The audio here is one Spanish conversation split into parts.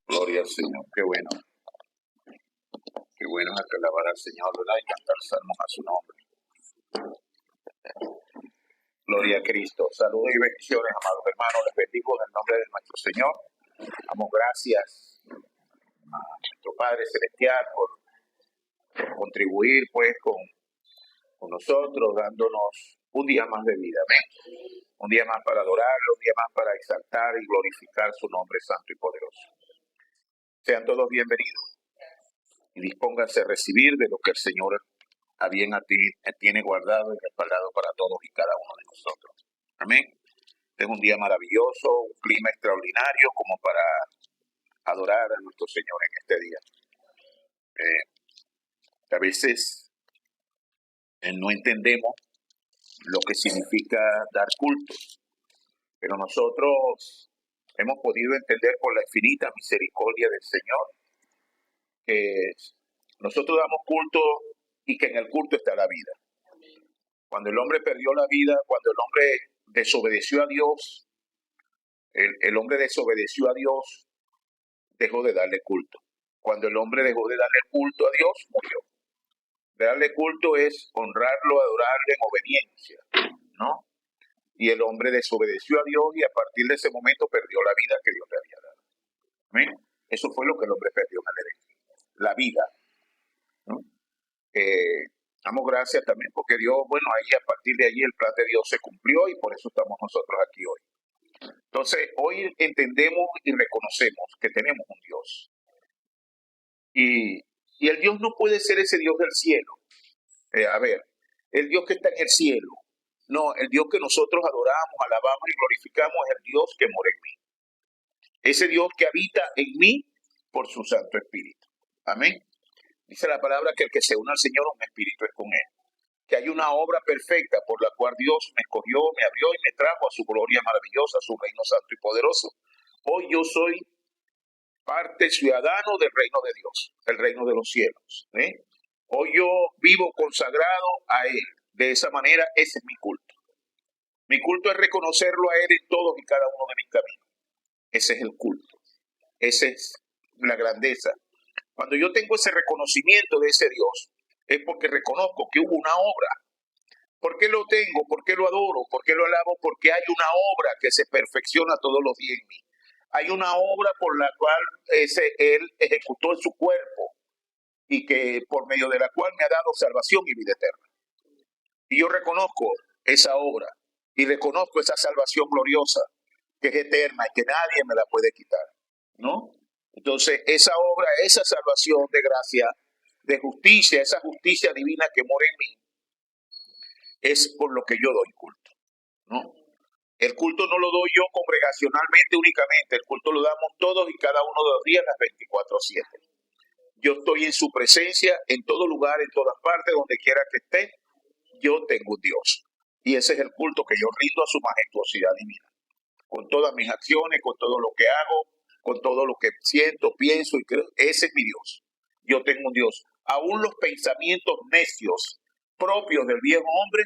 Gloria al Señor, qué bueno. Qué bueno es alabar al Señor, ¿verdad? Y cantar salmos a su nombre. Gloria a Cristo. Saludos y bendiciones, amados hermanos. Les bendigo en el nombre de nuestro Señor. Damos gracias a nuestro Padre Celestial por contribuir pues con nosotros, dándonos un día más de vida. Amén. Un día más para adorarlo, un día más para exaltar y glorificar su nombre santo y poderoso. Sean todos bienvenidos y dispónganse a recibir de lo que el Señor a bien a ti tiene guardado y respaldado para todos y cada uno de nosotros. Amén. Este es un día maravilloso, un clima extraordinario como para adorar a nuestro Señor en este día. A veces no entendemos lo que significa dar culto, pero nosotros hemos podido entender por la infinita misericordia del Señor que nosotros damos culto y que en el culto está la vida. Cuando el hombre perdió la vida, cuando el hombre desobedeció a Dios, el hombre desobedeció a Dios, dejó de darle culto. Cuando el hombre dejó de darle culto a Dios, murió. Darle culto es honrarlo, adorarle en obediencia, ¿no? Y el hombre desobedeció a Dios y a partir de ese momento perdió la vida que Dios le había dado. ¿Amén? Eso fue lo que el hombre perdió en el Edén, la vida, ¿no? Damos gracias también porque Dios, bueno, ahí a partir de allí el plan de Dios se cumplió y por eso estamos nosotros aquí hoy. Entonces, hoy entendemos y reconocemos que tenemos un Dios. Y el Dios no puede ser ese Dios del cielo. El Dios que está en el cielo. No, el Dios que nosotros adoramos, alabamos y glorificamos es el Dios que mora en mí. Ese Dios que habita en mí por su Santo Espíritu. Amén. Dice la palabra que el que se une al Señor, un espíritu es con Él. Que hay una obra perfecta por la cual Dios me escogió, me abrió y me trajo a su gloria maravillosa, a su reino santo y poderoso. Hoy yo soy parte ciudadano del reino de Dios, el reino de los cielos. Hoy yo vivo consagrado a Él. De esa manera, ese es mi culto. Mi culto es reconocerlo a Él en todos y cada uno de mis caminos. Ese es el culto. Esa es la grandeza. Cuando yo tengo ese reconocimiento de ese Dios, es porque reconozco que hubo una obra. ¿Por qué lo tengo? ¿Por qué lo adoro? ¿Por qué lo alabo? Porque hay una obra que se perfecciona todos los días en mí. Hay una obra por la cual Él ejecutó en su cuerpo y que por medio de la cual me ha dado salvación y vida eterna. Y yo reconozco esa obra y reconozco esa salvación gloriosa que es eterna y que nadie me la puede quitar, ¿no? Entonces, esa obra, esa salvación de gracia, de justicia, esa justicia divina que mora en mí, es por lo que yo doy culto, ¿no? El culto no lo doy yo congregacionalmente únicamente, el culto lo damos todos y cada uno de los días, las 24/7. Yo estoy en su presencia, en todo lugar, en todas partes, donde quiera que esté, yo tengo un Dios. Y ese es el culto que yo rindo a su majestuosidad divina. Con todas mis acciones, con todo lo que hago, con todo lo que siento, pienso y creo, ese es mi Dios. Yo tengo un Dios. Aún los pensamientos necios propios del viejo hombre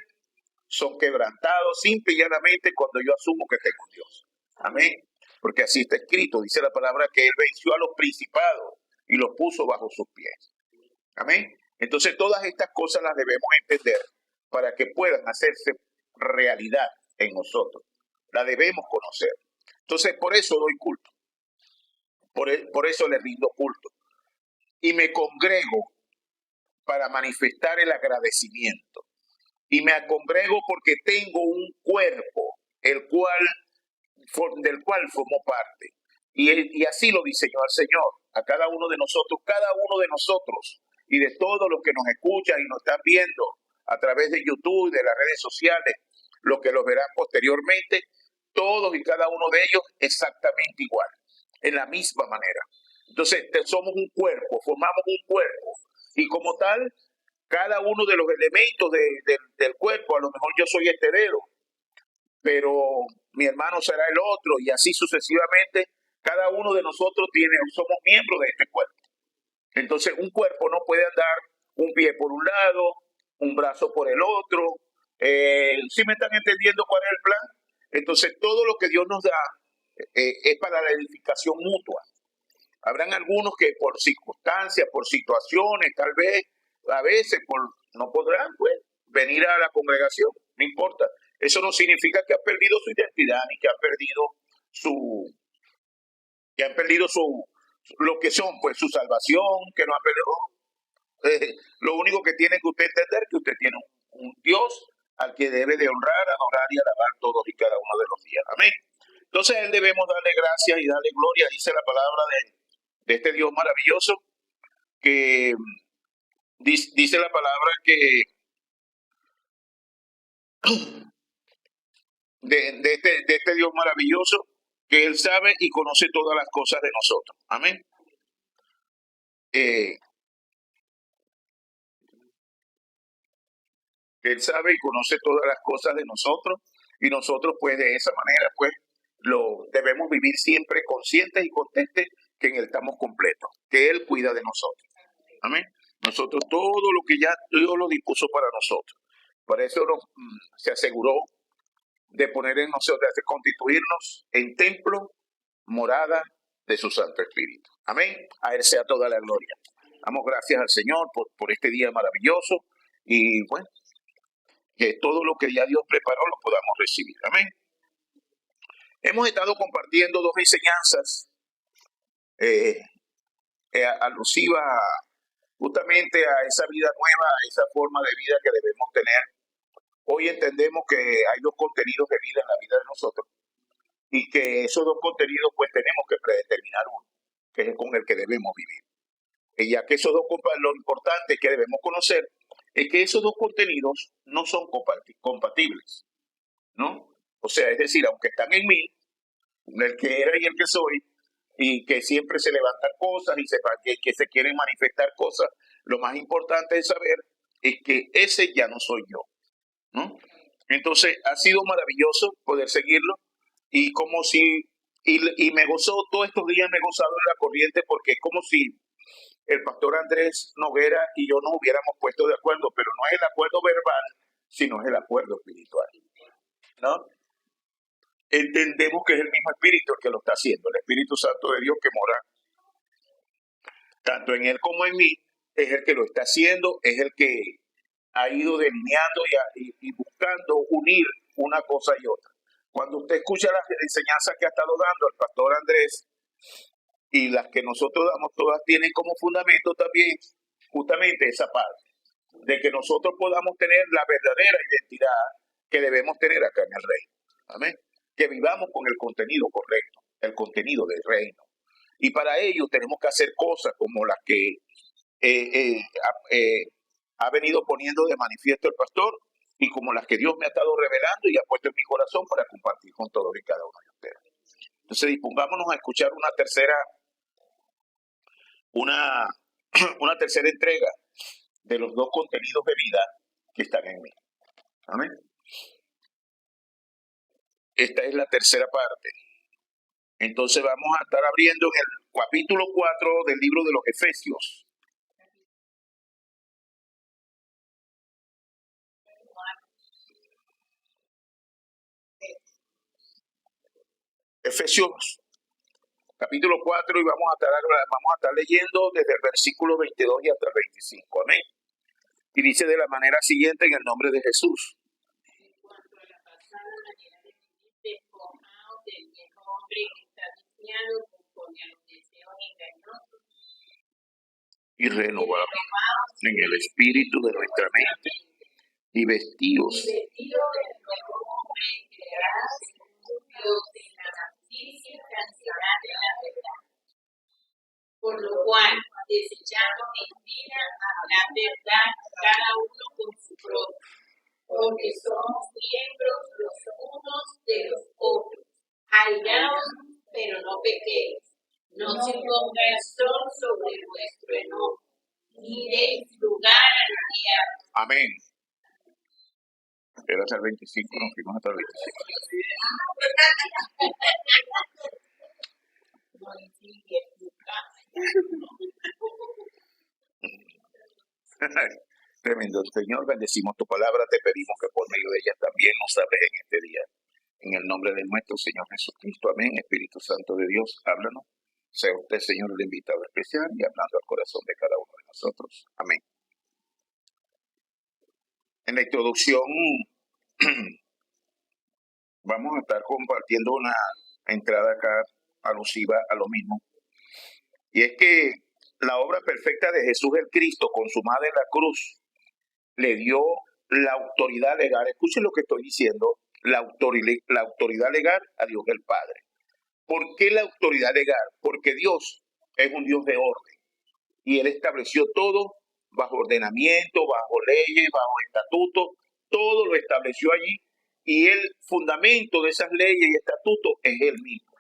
son quebrantados simple y llanamente cuando yo asumo que tengo un Dios. Amén. Porque así está escrito, dice la palabra que Él venció a los principados y los puso bajo sus pies. Amén. Entonces todas estas cosas las debemos entender para que puedan hacerse realidad en nosotros. La debemos conocer. Entonces por eso doy culto. Por eso le rindo culto. Y me congrego para manifestar el agradecimiento. Y me congrego porque tengo un cuerpo, del cual formo parte. Y así lo diseñó el Señor, a cada uno de nosotros, y de todos los que nos escuchan y nos están viendo a través de YouTube y de las redes sociales, los que los verán posteriormente, todos y cada uno de ellos exactamente igual, en la misma manera. Entonces, somos un cuerpo, formamos un cuerpo, Y como tal, cada uno de los elementos del cuerpo, a lo mejor yo soy este dedo, pero mi hermano será el otro, y así sucesivamente, cada uno de nosotros somos miembros de este cuerpo. Entonces, un cuerpo no puede andar un pie por un lado, un brazo por el otro. ¿Sí me están entendiendo cuál es el plan? Entonces, todo lo que Dios nos da es para la edificación mutua. Habrán algunos que por circunstancias, por situaciones, tal vez, a veces no podrán pues, venir a la congregación, no importa. Eso no significa que han perdido su identidad ni que han perdido lo que son, pues su salvación, que no han perdido. Lo único que tiene que usted entender es que usted tiene un Dios al que debe de honrar, adorar y alabar todos y cada uno de los días. Amén. Entonces a él debemos darle gracias y darle gloria, dice la palabra de este Dios maravilloso, que dice la palabra que de este Dios maravilloso, que él sabe y conoce todas las cosas de nosotros. Amén. Él sabe y conoce todas las cosas de nosotros, y nosotros pues de esa manera pues lo debemos vivir siempre conscientes y contentes que en él estamos completos, que él cuida de nosotros. Amén. Nosotros todo lo que ya Dios lo dispuso para nosotros. Por eso se aseguró de poner en nosotros, de constituirnos en templo, morada de su Santo Espíritu. Amén. A él sea toda la gloria. Damos gracias al Señor por este día maravilloso, y bueno, que todo lo que ya Dios preparó lo podamos recibir. Amén. Hemos estado compartiendo dos enseñanzas alusivas justamente a esa vida nueva, a esa forma de vida que debemos tener. Hoy entendemos que hay dos contenidos de vida en la vida de nosotros, y que esos dos contenidos pues tenemos que predeterminar uno, que es con el que debemos vivir. Y ya que esos dos, lo importante que debemos conocer es que esos dos contenidos no son compatibles, ¿no? O sea, es decir, aunque están en mí, el que era y el que soy, y que siempre se levantan cosas y que se quieren manifestar cosas, lo más importante es saber es que ese ya no soy yo, ¿no? Entonces ha sido maravilloso poder seguirlo, y como si, y me gozó, todos estos días me he gozado en la corriente, porque es como si el pastor Andrés Noguera y yo nos hubiéramos puesto de acuerdo, pero no es el acuerdo verbal, sino es el acuerdo espiritual, ¿no? Entendemos que es el mismo Espíritu el que lo está haciendo, el Espíritu Santo de Dios que mora tanto en él como en mí, es el que lo está haciendo, es el que ha ido delineando y buscando unir una cosa y otra. Cuando usted escucha las enseñanzas que ha estado dando el pastor Andrés, y las que nosotros damos, todas tienen como fundamento también justamente esa parte, de que nosotros podamos tener la verdadera identidad que debemos tener acá en el reino. Amén. Que vivamos con el contenido correcto, el contenido del reino. Y para ello tenemos que hacer cosas como las que ha venido poniendo de manifiesto el pastor, y como las que Dios me ha estado revelando y ha puesto en mi corazón para compartir con todos y cada uno de ustedes. Entonces dispongámonos a escuchar una tercera entrega de los dos contenidos de vida que están en mí. Amén. Esta es la tercera parte. Entonces vamos a estar abriendo en el capítulo 4 del libro de los Efesios. Efesios capítulo 4, y vamos a estar leyendo desde el versículo 22 y hasta el 25. Amén. Y dice de la manera siguiente, en el nombre de Jesús. En cuanto a la pasada manera de vivir, despojaos del viejo hombre que está viciado conforme a los deseos engañosos, y renovados en el espíritu de nuestra mente, y vestidos del nuevo hombre creado según Dios en la justicia sancional de la verdad. Por lo cual, desechando mentira, hablar verdad cada uno con su propio, porque somos miembros los unos de los otros. Airaos, pero no pequéis. No se ponga el sol sobre vuestro enojo, ni deis lugar al diablo. Amén. Era hasta el 25, nos fuimos hasta el 25. Tremendo. Señor, bendecimos tu palabra, te pedimos que por medio de ella también nos hables en este día. En el nombre de nuestro Señor Jesucristo, amén. Espíritu Santo de Dios, háblanos. Sea usted, Señor, el invitado especial y hablando al corazón de cada uno de nosotros. Amén. En la introducción vamos a estar compartiendo una entrada acá alusiva a lo mismo. Y es que la obra perfecta de Jesús el Cristo, consumada en la cruz, le dio la autoridad legal. Escuchen lo que estoy diciendo. La autoridad legal a Dios el Padre. ¿Por qué la autoridad legal? Porque Dios es un Dios de orden y Él estableció todo bajo ordenamiento, bajo leyes, bajo estatutos, todo lo estableció allí y el fundamento de esas leyes y estatutos es Él mismo.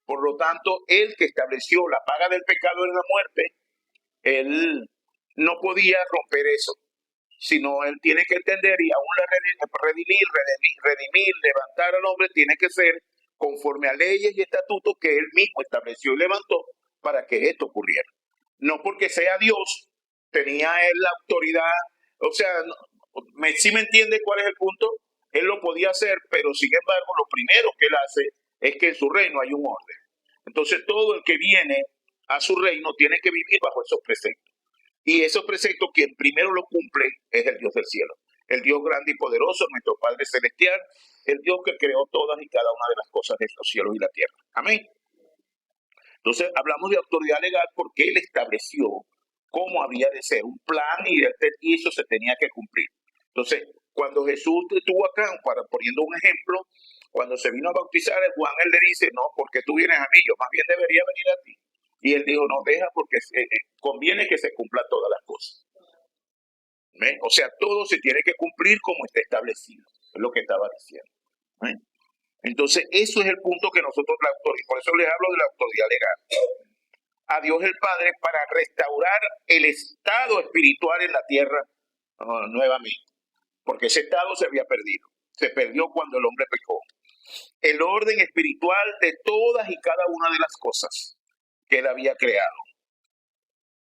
Por lo tanto, Él que estableció la paga del pecado en la muerte, Él no podía romper eso, sino Él tiene que entender y aún redimir, levantar al hombre tiene que ser conforme a leyes y estatutos que Él mismo estableció y levantó para que esto ocurriera. No porque sea Dios, tenía Él la autoridad, o sea, ¿sí me entiende cuál es el punto? Él lo podía hacer, pero sin embargo lo primero que Él hace es que en su reino hay un orden. Entonces todo el que viene a su reino tiene que vivir bajo esos preceptos. Y esos preceptos, quien primero lo cumple es el Dios del cielo. El Dios grande y poderoso, nuestro Padre Celestial, el Dios que creó todas y cada una de las cosas de los cielos y la tierra. Amén. Entonces, hablamos de autoridad legal porque Él estableció cómo había de ser un plan y eso se tenía que cumplir. Entonces, cuando Jesús estuvo acá, poniendo un ejemplo, cuando se vino a bautizar, Juan, él le dice, no, porque tú vienes a mí, yo más bien debería venir a ti. Y él dijo, no, deja porque conviene que se cumplan todas las cosas. ¿Ven? O sea, todo se tiene que cumplir como está establecido. Es lo que estaba diciendo. ¿Ven? Entonces, eso es el punto que nosotros, por eso les hablo de la autoridad legal. A Dios el Padre para restaurar el estado espiritual en la tierra nuevamente. Porque ese estado se había perdido. Se perdió cuando el hombre pecó. El orden espiritual de todas y cada una de las cosas que Él había creado.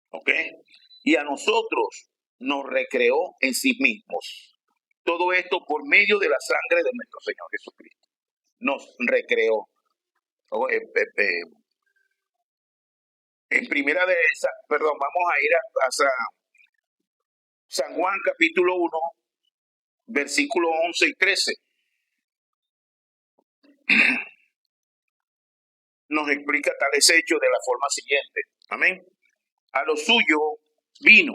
¿Ok? Y a nosotros nos recreó en sí mismos. Todo esto por medio de la sangre de nuestro Señor Jesucristo. Nos recreó. En primera de esa, perdón, vamos a ir a San Juan capítulo 1, versículos 11 y 13. Nos explica tales hechos de la forma siguiente. Amén. A lo suyo vino,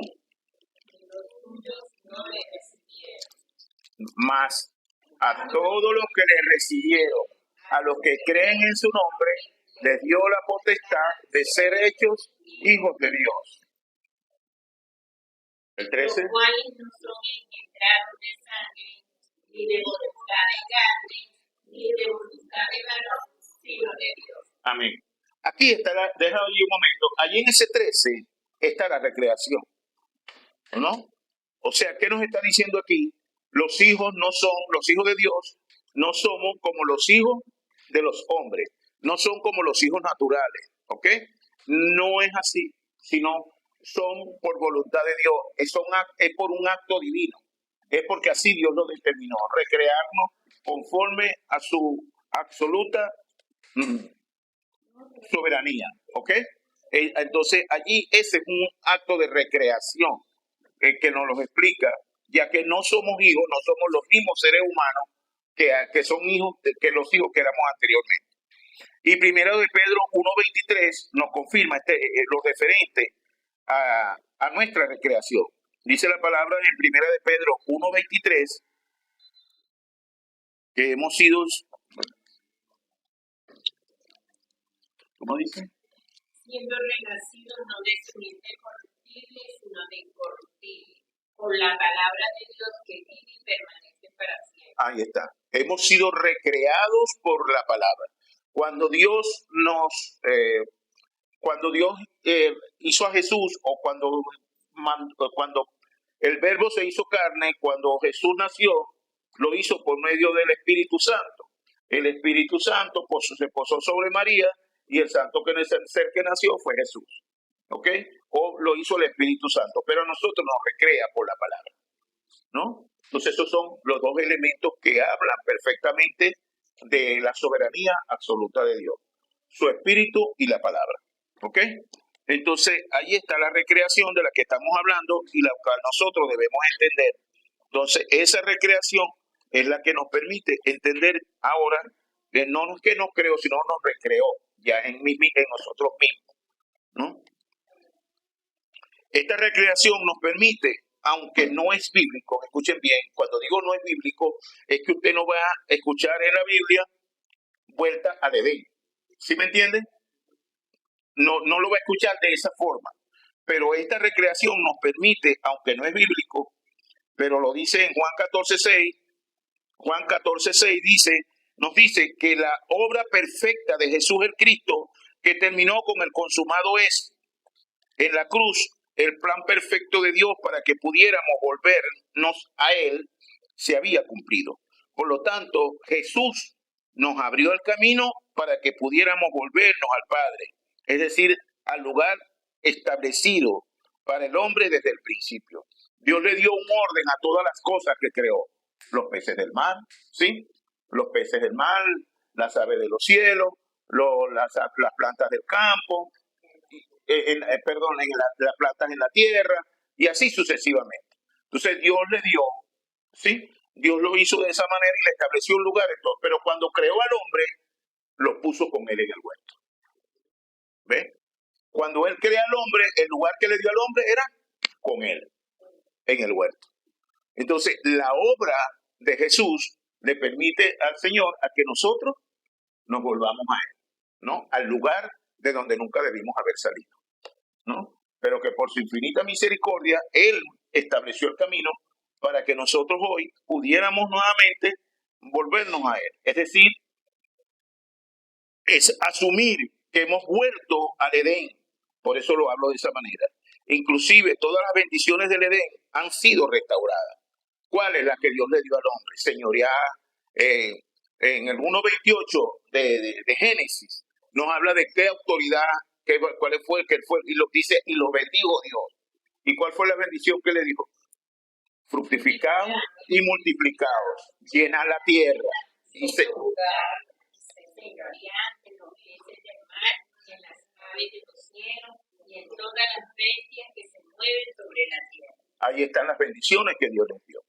mas a todos los que le recibieron, a los que creen en su nombre, les dio la potestad de ser hechos hijos de Dios. El 13. Los cuales no son engendrados de sangre, ni de voluntad de carne, ni de voluntad de varón, sino de Dios. Amén. Aquí está, déjame un momento, allí en ese 13 está la recreación, ¿no? O sea, ¿qué nos está diciendo aquí? Los hijos de Dios no somos como los hijos de los hombres, no son como los hijos naturales, ¿ok? No es así, sino son por voluntad de Dios, es por un acto divino, es porque así Dios lo determinó, recrearnos conforme a su absoluta soberanía, ¿ok? Entonces allí ese es un acto de recreación que nos lo explica, ya que no somos hijos, no somos los mismos seres humanos que son hijos, que los hijos que éramos anteriormente. Y primero de Pedro 1.23 nos confirma lo referente a nuestra recreación. Dice la palabra en primera de Pedro 1.23 que hemos sido, ¿cómo dice? Siendo renacidos no de simiente corruptible, sino de incorruptible, por la palabra de Dios que vive y permanece para siempre. Ahí está. Hemos sido recreados por la palabra. Cuando Dios hizo a Jesús, o cuando cuando el Verbo se hizo carne, cuando Jesús nació, lo hizo por medio del Espíritu Santo. El Espíritu Santo se posó sobre María y el santo ser que nació fue Jesús. ¿Ok? O lo hizo el Espíritu Santo, pero a nosotros nos recrea por la palabra, ¿no? Entonces esos son los dos elementos que hablan perfectamente de la soberanía absoluta de Dios, su Espíritu y la palabra. ¿Ok? Entonces ahí está la recreación de la que estamos hablando y la cual nosotros debemos entender. Entonces esa recreación es la que nos permite entender ahora que no es que nos creó, sino nos recreó ya en nosotros mismos, ¿no? Esta recreación nos permite, aunque no es bíblico, escuchen bien, cuando digo no es bíblico, es que usted no va a escuchar en la Biblia vuelta al Edén. ¿Sí me entiende? No lo va a escuchar de esa forma. Pero esta recreación nos permite, aunque no es bíblico, pero lo dice en Juan 14:6, Juan 14:6 nos dice que la obra perfecta de Jesús el Cristo, que terminó con el consumado es, en la cruz, el plan perfecto de Dios para que pudiéramos volvernos a Él, se había cumplido. Por lo tanto, Jesús nos abrió el camino para que pudiéramos volvernos al Padre, es decir, al lugar establecido para el hombre desde el principio. Dios le dio un orden a todas las cosas que creó. Los peces del mar, ¿sí? Los peces del mar, las aves de los cielos, las plantas del campo, las plantas en la tierra, y así sucesivamente. Entonces Dios le dio, ¿sí? Dios lo hizo de esa manera y le estableció un lugar en todo. Pero cuando creó al hombre, lo puso con él en el huerto. ¿Ve? Cuando él crea al hombre, el lugar que le dio al hombre era con él, en el huerto. Entonces, la obra de Jesús le permite al Señor a que nosotros nos volvamos a Él, ¿no? Al lugar de donde nunca debimos haber salido, ¿no? Pero que por su infinita misericordia, Él estableció el camino para que nosotros hoy pudiéramos nuevamente volvernos a Él. Es decir, es asumir que hemos vuelto al Edén. Por eso lo hablo de esa manera. Inclusive todas las bendiciones del Edén han sido restauradas. ¿Cuál es la que Dios le dio al hombre? Señoría, en el 1:28 de Génesis nos habla de qué autoridad, cuál fue el que fue, y lo dice, y lo bendijo Dios. ¿Y cuál fue la bendición que le dijo? Fructificados y multiplicados, llenad la tierra. Dice, en los peces del mar, y en las aves de los cielos, y en todas las bestias que se mueven sobre la tierra. Ahí están las bendiciones que Dios les dio.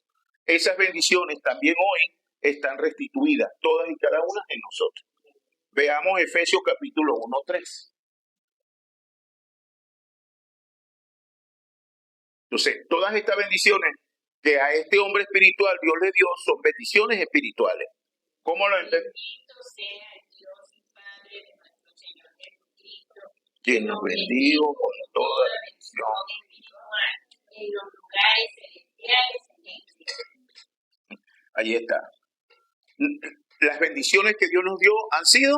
Esas bendiciones también hoy están restituidas, todas y cada una en nosotros. Veamos Efesios capítulo 1:3. Entonces, todas estas bendiciones que a este hombre espiritual Dios le dio son bendiciones espirituales. ¿Cómo lo entendemos? Bendito sea el Dios y Padre de nuestro Señor Jesucristo, quien nos bendijo con toda bendición espiritual en los lugares celestiales en Cristo. Ahí está. Las bendiciones que Dios nos dio han sido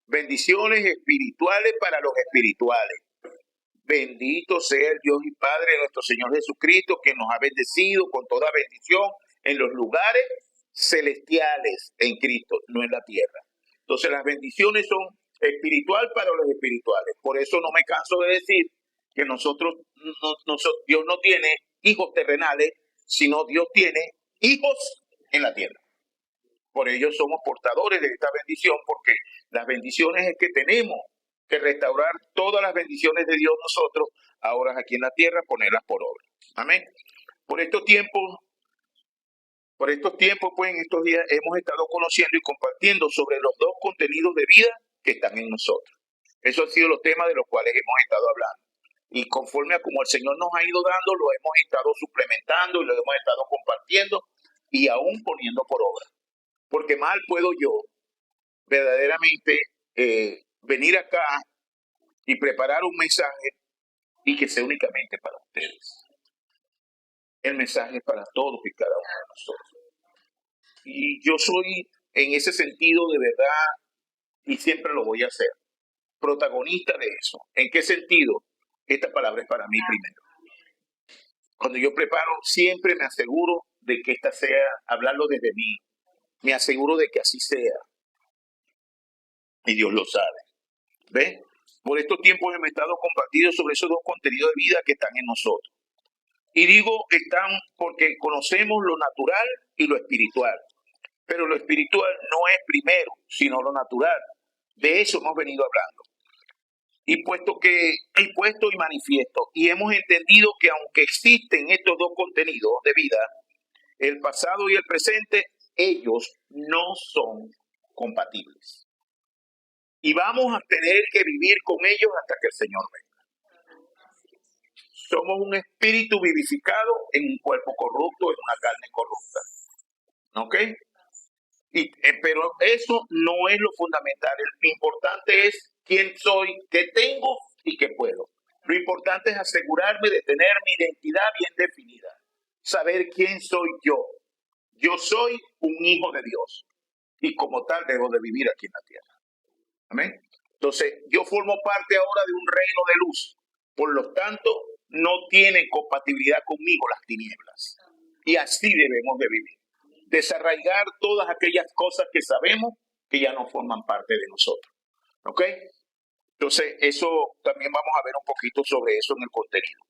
bendiciones espirituales para los espirituales. Bendito sea el Dios y Padre de nuestro Señor Jesucristo, que nos ha bendecido con toda bendición en los lugares celestiales en Cristo, no en la tierra. Entonces las bendiciones son espiritual para los espirituales. Por eso no me canso de decir que Dios no tiene hijos terrenales, sino Dios tiene hijos en la tierra. Por ello somos portadores de esta bendición, porque las bendiciones es que tenemos que restaurar todas las bendiciones de Dios nosotros, ahora aquí en la tierra, ponerlas por obra. Amén. Por estos tiempos, pues en estos días hemos estado conociendo y compartiendo sobre los dos contenidos de vida que están en nosotros. Esos han sido los temas de los cuales hemos estado hablando. Y conforme a como el Señor nos ha ido dando, lo hemos estado suplementando y lo hemos estado compartiendo y aún poniendo por obra. Porque mal puedo yo verdaderamente venir acá y preparar un mensaje y que sea únicamente para ustedes. El mensaje es para todos y cada uno de nosotros. Y yo soy en ese sentido de verdad, y siempre lo voy a hacer, protagonista de eso. ¿En qué sentido? Esta palabra es para mí primero. Cuando yo preparo, siempre me aseguro de que esta sea, hablarlo desde mí. Me aseguro de que así sea. Y Dios lo sabe. ¿Ves? Por estos tiempos hemos estado compartiendo sobre esos dos contenidos de vida que están en nosotros. Y digo están porque conocemos lo natural y lo espiritual. Pero lo espiritual no es primero, sino lo natural. De eso hemos venido hablando. Y puesto y manifiesto, y hemos entendido que aunque existen estos dos contenidos de vida, el pasado y el presente, ellos no son compatibles. Y vamos a tener que vivir con ellos hasta que el Señor venga. Somos un espíritu vivificado en un cuerpo corrupto, en una carne corrupta. ¿Ok? Pero eso no es lo fundamental. Lo importante es quién soy, qué tengo y qué puedo. Lo importante es asegurarme de tener mi identidad bien definida. Saber quién soy yo. Yo soy un hijo de Dios. Y como tal debo de vivir aquí en la tierra. Amén. Entonces, yo formo parte ahora de un reino de luz. Por lo tanto, no tienen compatibilidad conmigo las tinieblas. Y así debemos de vivir. Desarraigar todas aquellas cosas que sabemos que ya no forman parte de nosotros. ¿Ok? Entonces, eso también vamos a ver un poquito sobre eso en el contenido.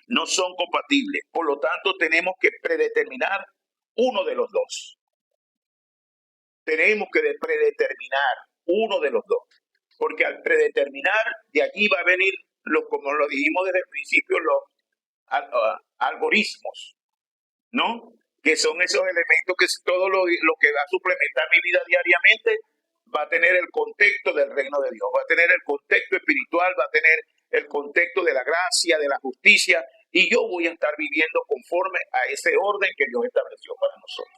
No son compatibles. Por lo tanto, tenemos que predeterminar uno de los dos. Tenemos que predeterminar uno de los dos. Porque al predeterminar, de allí va a venir, como lo dijimos desde el principio, los algoritmos, ¿no? Que son esos elementos que todo lo que va a suplementar mi vida diariamente va a tener el contexto del reino de Dios, va a tener el contexto espiritual, va a tener el contexto de la gracia, de la justicia, y yo voy a estar viviendo conforme a ese orden que Dios estableció para nosotros.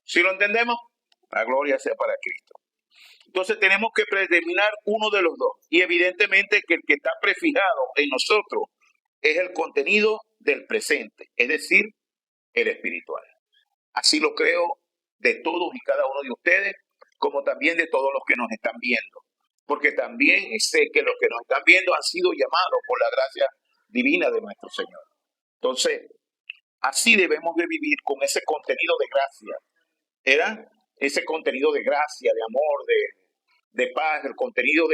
¿Sí lo entendemos? La gloria sea para Cristo. Entonces tenemos que predeterminar uno de los dos, y evidentemente que el que está prefijado en nosotros es el contenido del presente, es decir, el espiritual. Así lo creo de todos y cada uno de ustedes, como también de todos los que nos están viendo. Porque también sé que los que nos están viendo han sido llamados por la gracia divina de nuestro Señor. Entonces, así debemos de vivir con ese contenido de gracia. ¿Era? Ese contenido de gracia, de amor, de paz, el contenido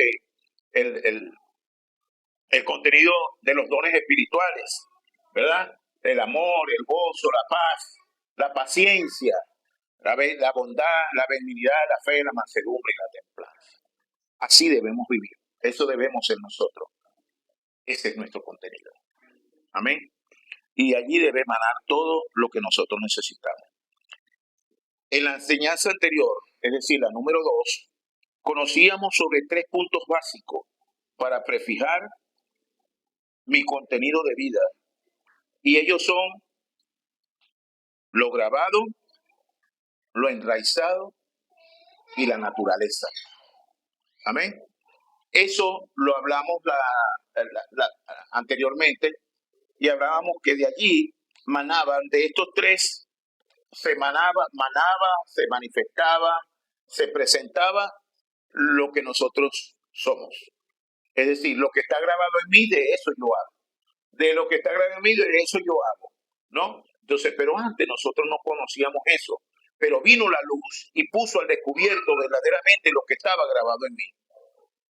el contenido de los dones espirituales, ¿verdad? El amor, el gozo, la paz, la paciencia, la bondad, la benignidad, la fe, la mansedumbre y la templanza. Así debemos vivir. Eso debemos ser nosotros. Ese es nuestro contenido. Amén. Y allí debe emanar todo lo que nosotros necesitamos. En la enseñanza anterior, es decir, la número 2, conocíamos sobre 3 puntos básicos para prefijar mi contenido de vida. Y ellos son lo grabado, lo enraizado y la naturaleza. Amén. Eso lo hablamos anteriormente y hablábamos que de allí manaban, de estos 3, se manaba, se manifestaba, se presentaba lo que nosotros somos. Es decir, lo que está grabado en mí, de eso yo hago. De lo que está grabado en mí, de eso yo hago. ¿No? Entonces, pero antes nosotros no conocíamos eso. Pero vino la luz y puso al descubierto verdaderamente lo que estaba grabado en mí.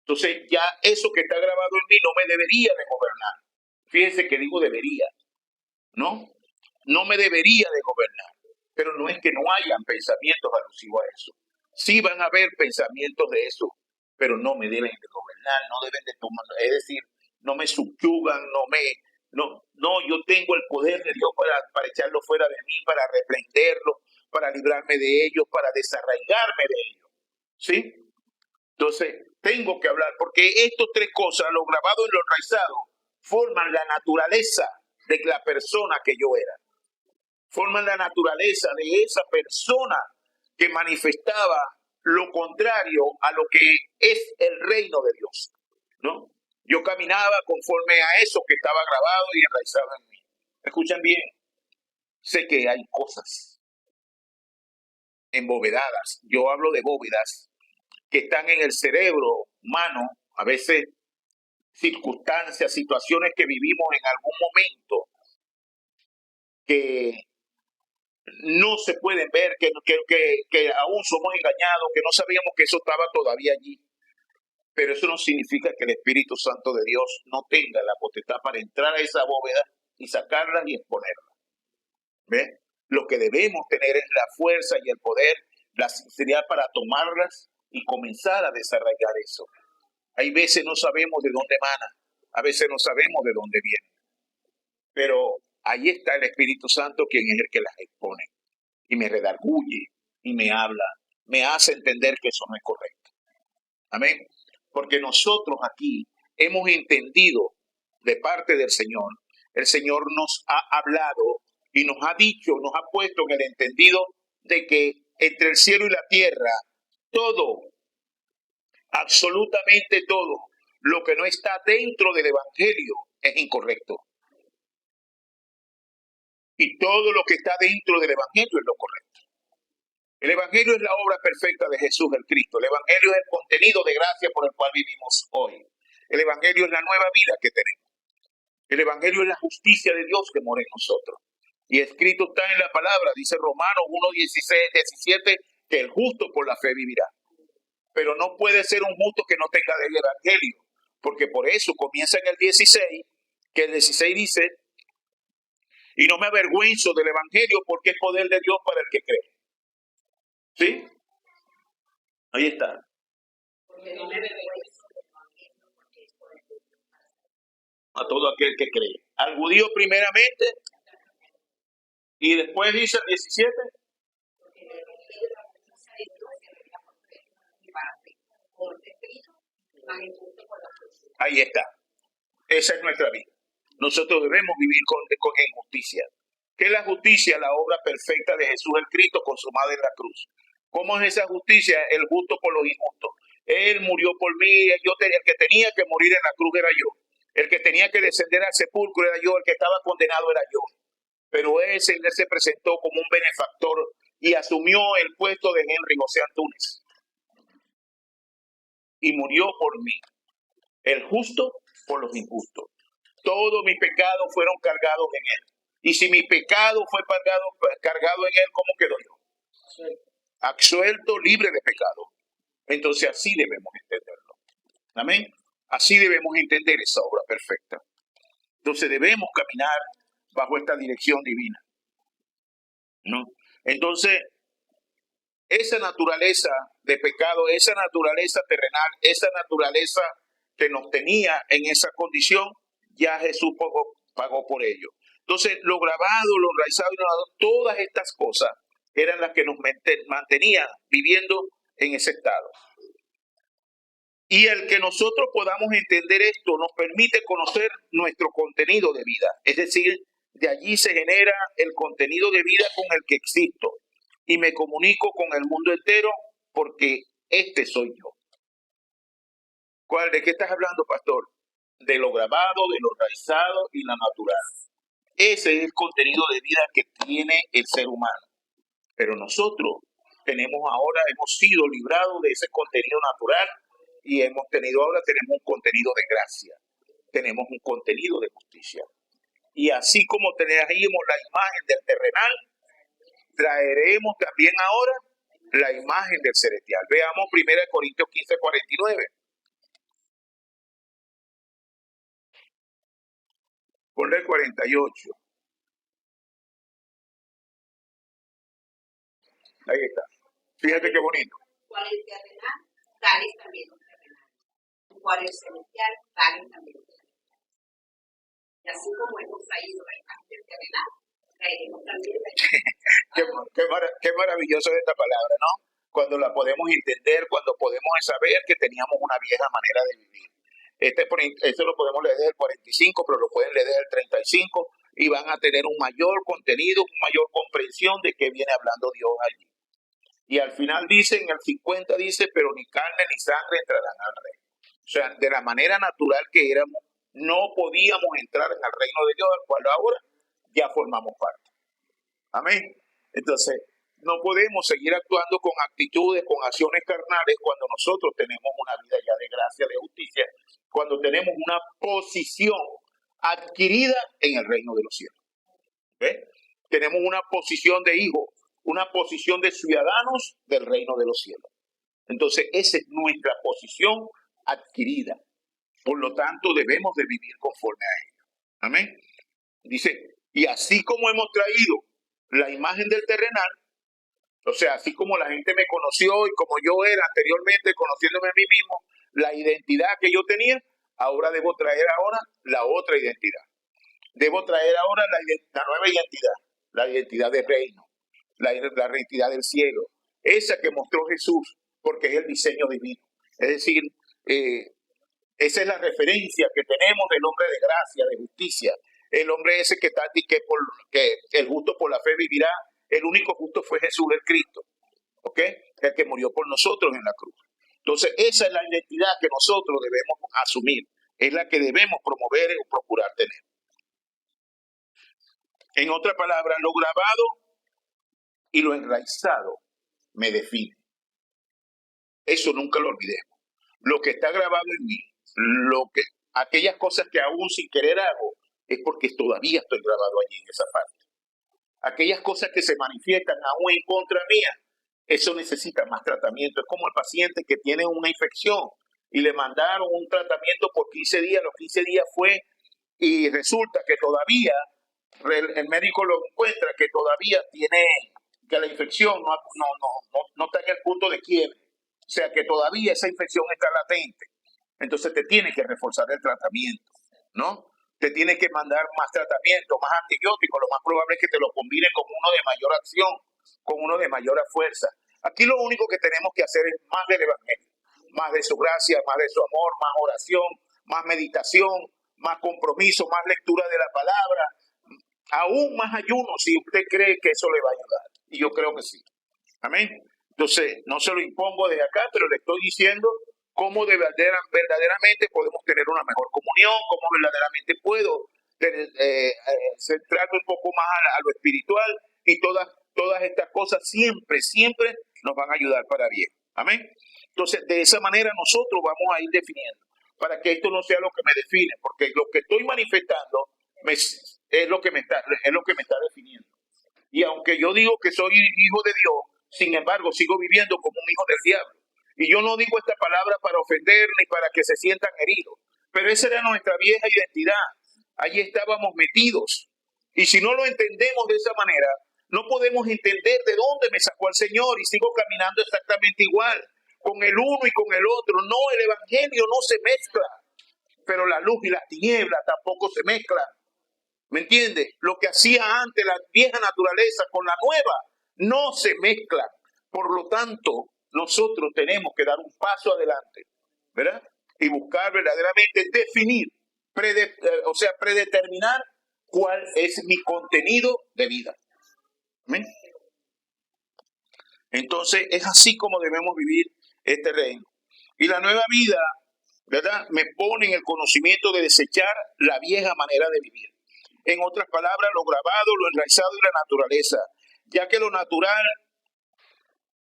Entonces, ya eso que está grabado en mí no me debería de gobernar. Fíjense que digo debería, ¿no? No me debería de gobernar. Pero no es que no hayan pensamientos alusivos a eso. Sí van a haber pensamientos de eso, pero no me deben de gobernar, no deben de tomar, es decir, no me subyugan, no, yo tengo el poder de Dios para echarlo fuera de mí, para reprenderlo, para librarme de ellos, para desarraigarme de ellos. ¿Sí? Entonces, tengo que hablar, porque estas 3 cosas, lo grabado y lo enraizado, forman la naturaleza de la persona que yo era. Forman la naturaleza de esa persona que manifestaba lo contrario a lo que es el reino de Dios, ¿no? Yo caminaba conforme a eso que estaba grabado y enraizado en mí. Escuchen bien, sé que hay cosas embovedadas, yo hablo de bóvedas, que están en el cerebro humano, a veces circunstancias, situaciones que vivimos en algún momento, que no se pueden ver, que aún somos engañados, que no sabíamos que eso estaba todavía allí. Pero eso no significa que el Espíritu Santo de Dios no tenga la potestad para entrar a esa bóveda y sacarla y exponerla. ¿Ve? Lo que debemos tener es la fuerza y el poder, la sinceridad para tomarlas y comenzar a desarrollar eso. Hay veces no sabemos de dónde emana, a veces no sabemos de dónde viene. Pero ahí está el Espíritu Santo, quien es el que las expone. Y me redarguye y me habla, me hace entender que eso no es correcto. Amén. Porque nosotros aquí hemos entendido de parte del Señor, el Señor nos ha hablado y nos ha dicho, nos ha puesto en el entendido de que entre el cielo y la tierra, todo, absolutamente todo, lo que no está dentro del Evangelio es incorrecto. Y todo lo que está dentro del Evangelio es lo correcto. El Evangelio es la obra perfecta de Jesús el Cristo. El Evangelio es el contenido de gracia por el cual vivimos hoy. El Evangelio es la nueva vida que tenemos. El Evangelio es la justicia de Dios que mora en nosotros. Y escrito está en la palabra, dice Romanos 1:16-17, que el justo por la fe vivirá. Pero no puede ser un justo que no tenga del Evangelio, porque por eso comienza en el 16, que el 16 dice, y no me avergüenzo del Evangelio porque es poder de Dios para el que cree. ¿Sí? Ahí está. A todo aquel que cree. Al judío primeramente. Y después dice el 17. Ahí está. Esa es nuestra vida. Nosotros debemos vivir en justicia. ¿Qué es la justicia? La obra perfecta de Jesús el Cristo consumada en la cruz. ¿Cómo es esa justicia? El justo por los injustos. Él murió por mí, el que tenía que morir en la cruz era yo. El que tenía que descender al sepulcro era yo, el que estaba condenado era yo. Pero él se presentó como un benefactor y asumió el puesto de Henry José Antúnez. Y murió por mí. El justo por los injustos. Todos mis pecados fueron cargados en él. Y si mi pecado fue cargado en él, ¿cómo quedo yo? Sí. Absuelto, libre de pecado. Entonces así debemos entenderlo. Amén. Así debemos entender esa obra perfecta. Entonces debemos caminar bajo esta dirección divina, ¿no? Entonces, esa naturaleza de pecado, esa naturaleza terrenal, esa naturaleza que nos tenía en esa condición, ya Jesús pagó por ello. Entonces, lo grabado, lo enraizado y lo todas estas cosas eran las que nos mantenían viviendo en ese estado. Y el que nosotros podamos entender esto nos permite conocer nuestro contenido de vida. Es decir, de allí se genera el contenido de vida con el que existo. Y me comunico con el mundo entero porque este soy yo. ¿De qué estás hablando, pastor? De lo grabado, de lo enraizado y la natural. Ese es el contenido de vida que tiene el ser humano. Pero nosotros hemos sido librados de ese contenido natural y tenemos un contenido de gracia. Tenemos un contenido de justicia. Y así como teníamos la imagen del terrenal, traeremos también ahora la imagen del celestial. Veamos 1 Corintios 15:49. Ponle el 48. Ahí está. Fíjate qué bonito. ¿Cuál es terrenal? Tales también los terrenales. ¿Cuál es celestial? Tales también los celestiales. Y así como hemos traído la imagen del terrenal, traeremos también la imagen. Qué maravilloso es esta palabra, ¿no? Cuando la podemos entender, cuando podemos saber que teníamos una vieja manera de vivir. Esto lo podemos leer desde el 45, pero lo pueden leer desde el 35 y van a tener un mayor contenido, una mayor comprensión de qué viene hablando Dios allí. Y al final dice, en el 50 dice, pero ni carne ni sangre entrarán al reino. O sea, de la manera natural que éramos, no podíamos entrar en el reino de Dios, al cual ahora ya formamos parte. Amén. Entonces, no podemos seguir actuando con actitudes, con acciones carnales cuando nosotros tenemos una vida ya de gracia, de justicia, cuando tenemos una posición adquirida en el reino de los cielos. ¿Ve? tenemos una posición de hijos, una posición de ciudadanos del reino de los cielos. Entonces, esa es nuestra posición adquirida. Por lo tanto, debemos de vivir conforme a ella. Amén. Dice, y así como hemos traído la imagen del terrenal, o sea, así como la gente me conoció y como yo era anteriormente, conociéndome a mí mismo, la identidad que yo tenía, ahora debo traer ahora la otra identidad. Debo traer ahora la nueva la identidad del reino, la identidad del cielo, esa que mostró Jesús, porque es el diseño divino. Es decir, esa es la referencia que tenemos del hombre de gracia, de justicia. El hombre ese que el justo por la fe vivirá. El único justo fue Jesús el Cristo, ¿ok? El que murió por nosotros en la cruz. Entonces, esa es la identidad que nosotros debemos asumir. Es la que debemos promover o procurar tener. En otra palabra, lo grabado y lo enraizado me define. Eso nunca lo olvidemos. Lo que está grabado en mí, aquellas cosas que aún sin querer hago, es porque todavía estoy grabado allí en esa parte. Aquellas cosas que se manifiestan aún en contra mía, eso necesita más tratamiento. Es como el paciente que tiene una infección y le mandaron un tratamiento por 15 días, los 15 días fue y resulta que todavía el médico lo encuentra que todavía que la infección no está en el punto de quiebre. O sea que todavía esa infección está latente. Entonces te tiene que reforzar el tratamiento, ¿no? Te tiene que mandar más tratamiento, más antibióticos. Lo más probable es que te lo combine con uno de mayor acción, con uno de mayor fuerza. Aquí lo único que tenemos que hacer es más del evangelio, más de su gracia, más de su amor, más oración, más meditación, más compromiso, más lectura de la palabra, aún más ayuno si usted cree que eso le va a ayudar. Y yo creo que sí. Amén. Entonces, no se lo impongo desde acá, pero le estoy diciendo cómo verdaderamente podemos tener una mejor comunión, cómo verdaderamente puedo centrarme un poco más a lo espiritual, y todas estas cosas siempre nos van a ayudar para bien. Amén. Entonces, de esa manera nosotros vamos a ir definiendo, para que esto no sea lo que me define, porque lo que estoy manifestando es lo que me está definiendo. Y aunque yo digo que soy hijo de Dios, sin embargo, sigo viviendo como un hijo del diablo. Y yo no digo esta palabra para ofender ni para que se sientan heridos, pero esa era nuestra vieja identidad. Allí estábamos metidos. Y si no lo entendemos de esa manera, no podemos entender de dónde me sacó el Señor, y sigo caminando exactamente igual, con el uno y con el otro. No, el evangelio no se mezcla, pero la luz y las tinieblas tampoco se mezclan. ¿Me entiende? Lo que hacía antes la vieja naturaleza con la nueva no se mezclan. Por lo tanto, nosotros tenemos que dar un paso adelante, ¿verdad? Y buscar verdaderamente definir, predeterminar cuál es mi contenido de vida. ¿Amén? Entonces, es así como debemos vivir este reino. Y la nueva vida, ¿verdad?, me pone en el conocimiento de desechar la vieja manera de vivir. En otras palabras, lo grabado, lo enraizado y la naturaleza, ya que lo natural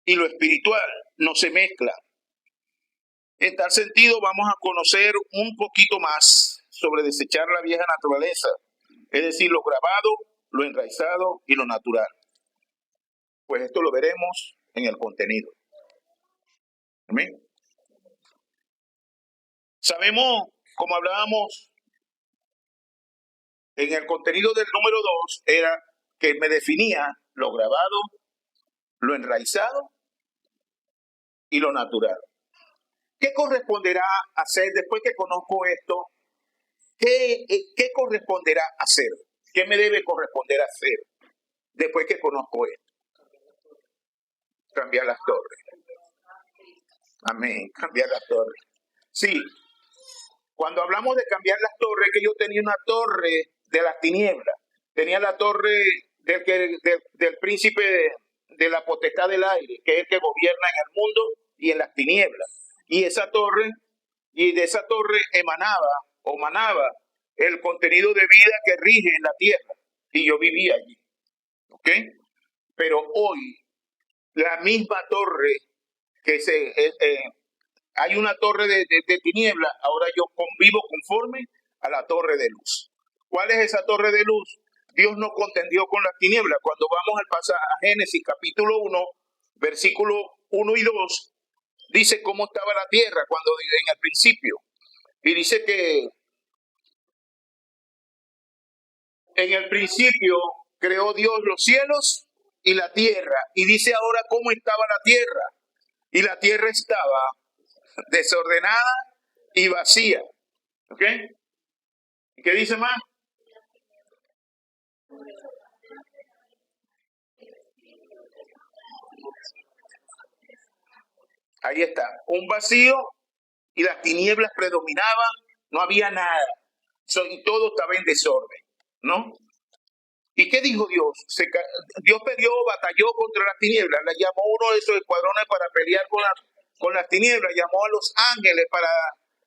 y lo espiritual no se mezclan. En tal sentido, vamos a conocer un poquito más sobre desechar la vieja naturaleza, es decir, lo grabado, lo enraizado y lo natural. Pues esto lo veremos en el contenido. Amén. Sabemos, como hablábamos en el contenido del número 2, era que me definía lo grabado, lo enraizado y lo natural. ¿Qué corresponderá hacer después que conozco esto? ¿Qué corresponderá hacer? ¿Qué me debe corresponder hacer después que conozco esto? Cambiar las torres. Amén, cambiar las torres. Sí, cuando hablamos de cambiar las torres, que yo tenía una torre de las tinieblas, tenía la torre del príncipe de la potestad del aire, que es el que gobierna en el mundo y en las tinieblas. Y de esa torre emanaba el contenido de vida que rige en la tierra. Y yo vivía allí. ¿Ok? Pero hoy, la misma torre hay una torre de tiniebla, ahora yo convivo conforme a la torre de luz. ¿Cuál es esa torre de luz? Dios no contendió con las tinieblas. Cuando vamos al pasaje a Génesis capítulo 1, versículo 1 y 2, dice cómo estaba la tierra cuando en el principio. Y dice que en el principio creó Dios los cielos y la tierra. Y dice ahora cómo estaba la tierra. Y la tierra estaba desordenada y vacía. ¿Ok? ¿Y qué dice más? Ahí está, un vacío y las tinieblas predominaban, no había nada. Y todo estaba en desorden, ¿no? ¿Y qué dijo Dios? Dios batalló contra las tinieblas, le llamó uno de esos escuadrones para pelear con las tinieblas, llamó a los ángeles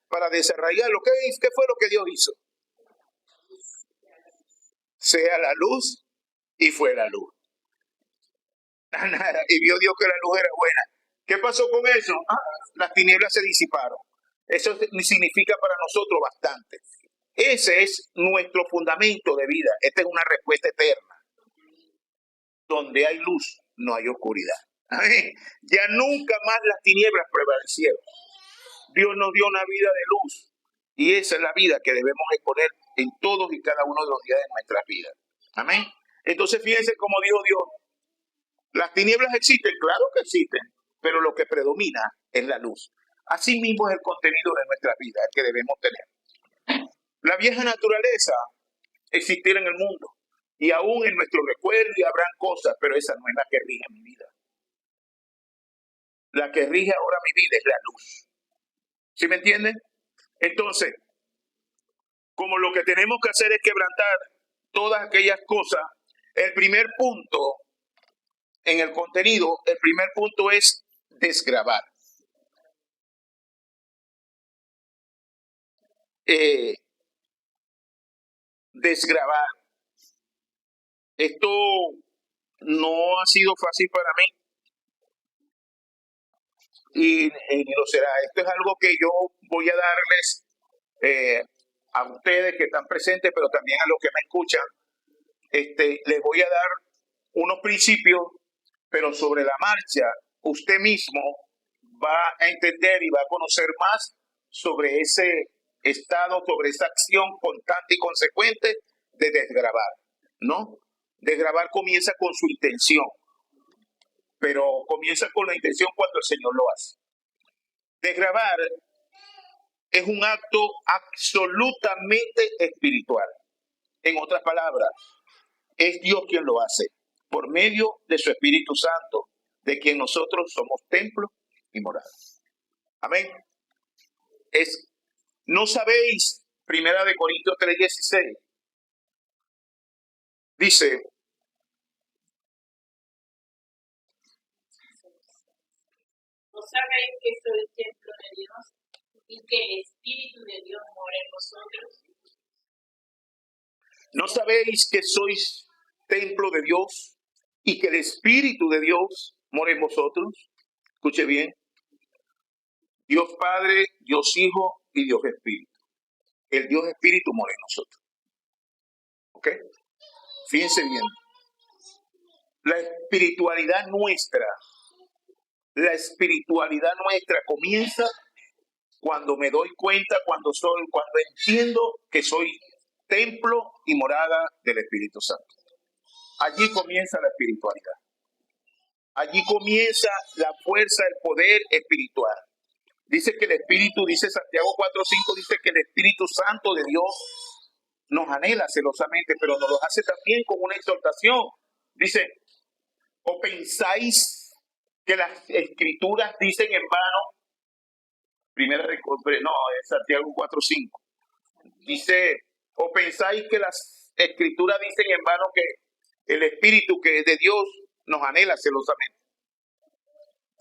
para desarraigarlo. ¿Qué fue lo que Dios hizo? Sea la luz, y fue la luz. Y vio Dios que la luz era buena. ¿Qué pasó con eso? Las tinieblas se disiparon. Eso significa para nosotros bastante. Ese es nuestro fundamento de vida. Esta es una respuesta eterna. Donde hay luz, no hay oscuridad. Amén. Ya nunca más las tinieblas prevalecieron. Dios nos dio una vida de luz. Y esa es la vida que debemos exponer en todos y cada uno de los días de nuestras vidas. Amén. Entonces fíjense cómo dijo Dios. Las tinieblas existen, claro que existen, pero lo que predomina es la luz. Así mismo es el contenido de nuestra vida, el que debemos tener. La vieja naturaleza existirá en el mundo y aún en nuestro recuerdo habrán cosas, pero esa no es la que rige mi vida. La que rige ahora mi vida es la luz. ¿Sí me entienden? Entonces, como lo que tenemos que hacer es quebrantar todas aquellas cosas, el primer punto en el contenido, el primer punto es desgravar. Desgravar. Esto no ha sido fácil para mí y ni lo será. Esto es algo que yo voy a darles a ustedes que están presentes, pero también a los que me escuchan. Les voy a dar unos principios, pero sobre la marcha usted mismo va a entender y va a conocer más sobre ese estado, sobre esa acción constante y consecuente de desgravar, ¿no? Desgravar comienza con su intención, pero comienza con la intención cuando el Señor lo hace. Desgravar es un acto absolutamente espiritual. En otras palabras, es Dios quien lo hace, por medio de su Espíritu Santo, de quien nosotros somos templo y morada. Amén. ¿No sabéis? 1 Corintios 3:16. Dice, ¿no sabéis que soy templo de Dios y que el Espíritu de Dios mora en vosotros? ¿No sabéis que sois templo de Dios y que el Espíritu de Dios mora en vosotros? Escuche bien. Dios Padre, Dios Hijo y Dios Espíritu. El Dios Espíritu mora en nosotros. ¿Ok? Fíjense bien. La espiritualidad nuestra comienza cuando me doy cuenta, cuando entiendo que soy templo y morada del Espíritu Santo. Allí comienza la espiritualidad. Allí comienza la fuerza, el poder espiritual. Dice que el Espíritu, dice Santiago 4:5, dice que el Espíritu Santo de Dios nos anhela celosamente, pero nos lo hace también con una exhortación. Dice, ¿o pensáis que las Escrituras dicen en vano? Santiago 4:5. Dice, ¿o pensáis que las Escrituras dicen en vano que el Espíritu que es de Dios nos anhela celosamente?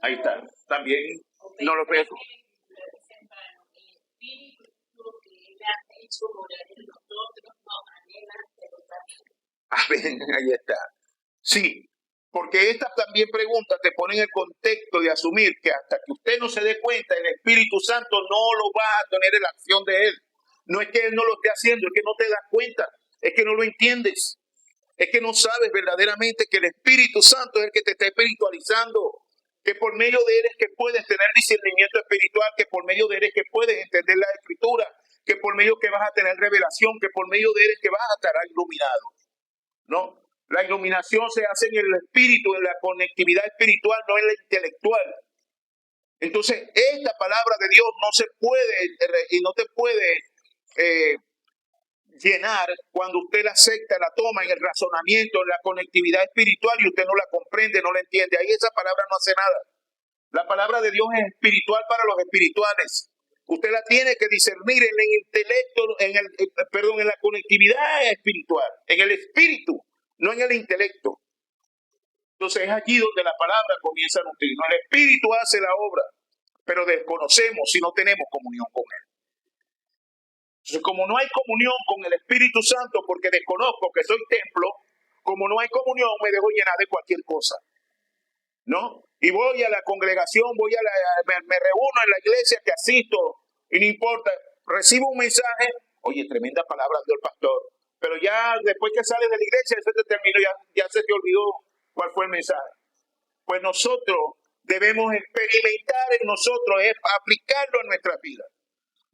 Ahí está. También no lo veo. Ahí está. Sí, porque esta también pregunta te pone en el contexto de asumir que hasta que usted no se dé cuenta, el Espíritu Santo no lo va a tener en la acción de Él. No es que Él no lo esté haciendo, es que no te das cuenta, es que no lo entiendes. Es que no sabes verdaderamente que el Espíritu Santo es el que te está espiritualizando, que por medio de él es que puedes tener discernimiento espiritual, que por medio de él es que puedes entender la Escritura, que por medio que vas a tener revelación, que por medio de él es que vas a estar iluminado, ¿no? La iluminación se hace en el espíritu, en la conectividad espiritual, no en la intelectual. Entonces, esta palabra de Dios no se puede y no te puede llenar cuando usted la acepta, la toma en el razonamiento, en la conectividad espiritual y usted no la comprende, no la entiende. Ahí esa palabra no hace nada. La palabra de Dios es espiritual para los espirituales. Usted la tiene que discernir en el intelecto, en la conectividad espiritual, en el espíritu, no en el intelecto. Entonces es allí donde la palabra comienza a nutrirnos. El espíritu hace la obra, pero desconocemos si no tenemos comunión con él. Entonces, como no hay comunión con el Espíritu Santo, porque desconozco que soy templo, como no hay comunión, me dejo llenar de cualquier cosa, ¿no? Y voy a la congregación, me reúno en la iglesia que asisto, y no importa, recibo un mensaje, oye, tremenda palabra dio el pastor, pero ya después que sales de la iglesia, se te terminó, ya se te olvidó cuál fue el mensaje. Pues nosotros debemos experimentar en nosotros, es aplicarlo en nuestra vida.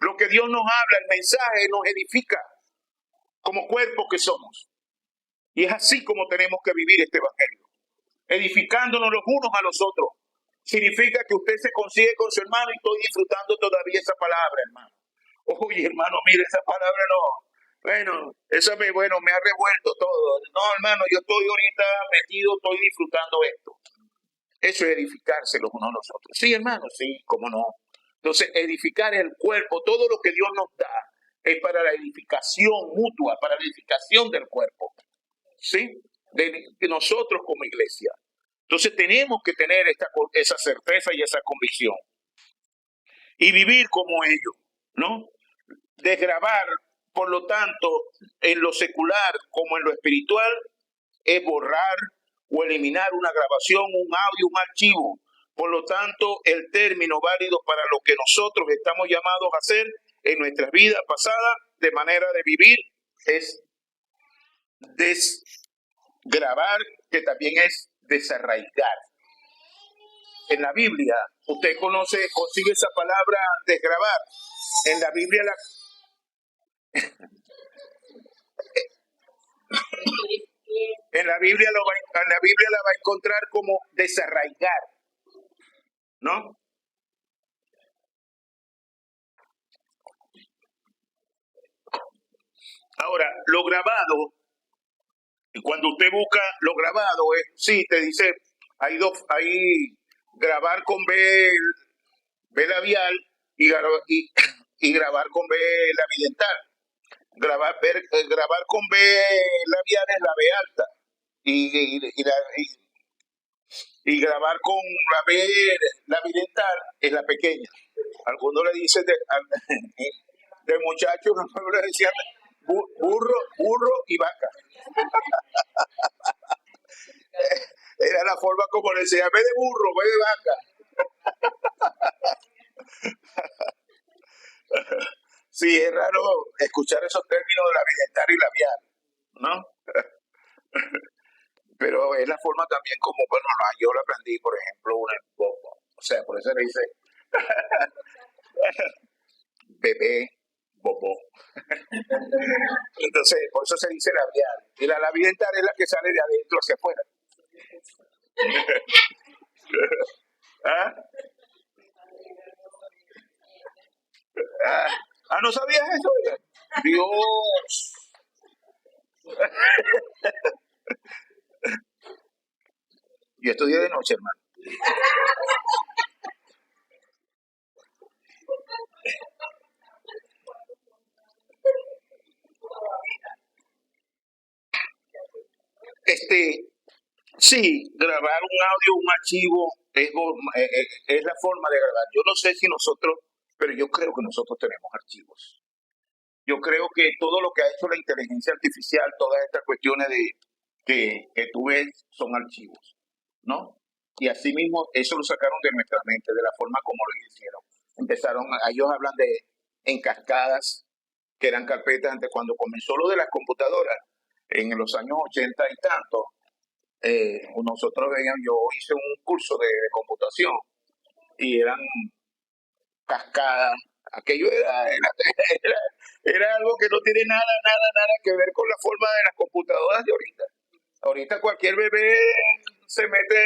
Lo que Dios nos habla, el mensaje nos edifica como cuerpo que somos. Y es así como tenemos que vivir este evangelio, edificándonos los unos a los otros. Significa que usted se consigue con su hermano y estoy disfrutando todavía esa palabra, hermano. Oye, hermano, mire, esa palabra no. Bueno, me ha revuelto todo. No, hermano, yo estoy ahorita metido, estoy disfrutando esto. Eso es edificarse los unos a los otros. Sí, hermano, sí, cómo no. Entonces, edificar el cuerpo, todo lo que Dios nos da, es para la edificación mutua, para la edificación del cuerpo, ¿sí? De nosotros como iglesia. Entonces, tenemos que tener esa certeza y esa convicción. Y vivir como ellos, ¿no? Desgravar, por lo tanto, en lo secular como en lo espiritual, es borrar o eliminar una grabación, un audio, un archivo. Por lo tanto, el término válido para lo que nosotros estamos llamados a hacer en nuestras vidas pasadas, de manera de vivir, es desgravar, que también es desarraigar. En la Biblia, usted consigue esa palabra desgravar. En la Biblia en la Biblia la va a encontrar como desarraigar, ¿no? Ahora, lo grabado, cuando usted busca lo grabado, sí, te dice, hay grabar con B labial y grabar con B labidental. Grabar con B labial es la B alta y grabar con la B labidental es la pequeña. Algunos le dicen de muchachos, le decían burro y vaca. Era la forma como le decía, ve de burro, ve de vaca. Sí, es raro escuchar esos términos de labidental y labial, ¿no? Pero es la forma también como, bueno, yo lo aprendí, por ejemplo, o sea, por eso le dice bebé, bobo. Entonces, por eso se dice labial. Y la labidental es la que sale de adentro hacia afuera. ¿No sabías eso? Dios. Yo estudié de noche, hermano. Sí, grabar un audio, un archivo, es la forma de grabar. Yo no sé si nosotros, pero yo creo que nosotros tenemos archivos. Yo creo que todo lo que ha hecho la inteligencia artificial, todas estas cuestiones que tú ves, son archivos, ¿no? Y así mismo eso lo sacaron de nuestra mente, de la forma como lo hicieron. Ellos hablan en cascadas, que eran carpetas antes cuando comenzó lo de las computadoras. en los años 80 y tanto, nosotros veíamos, yo hice un curso de computación y eran cascadas. Aquello era algo que no tiene nada que ver con la forma de las computadoras de ahorita. Ahorita cualquier bebé se mete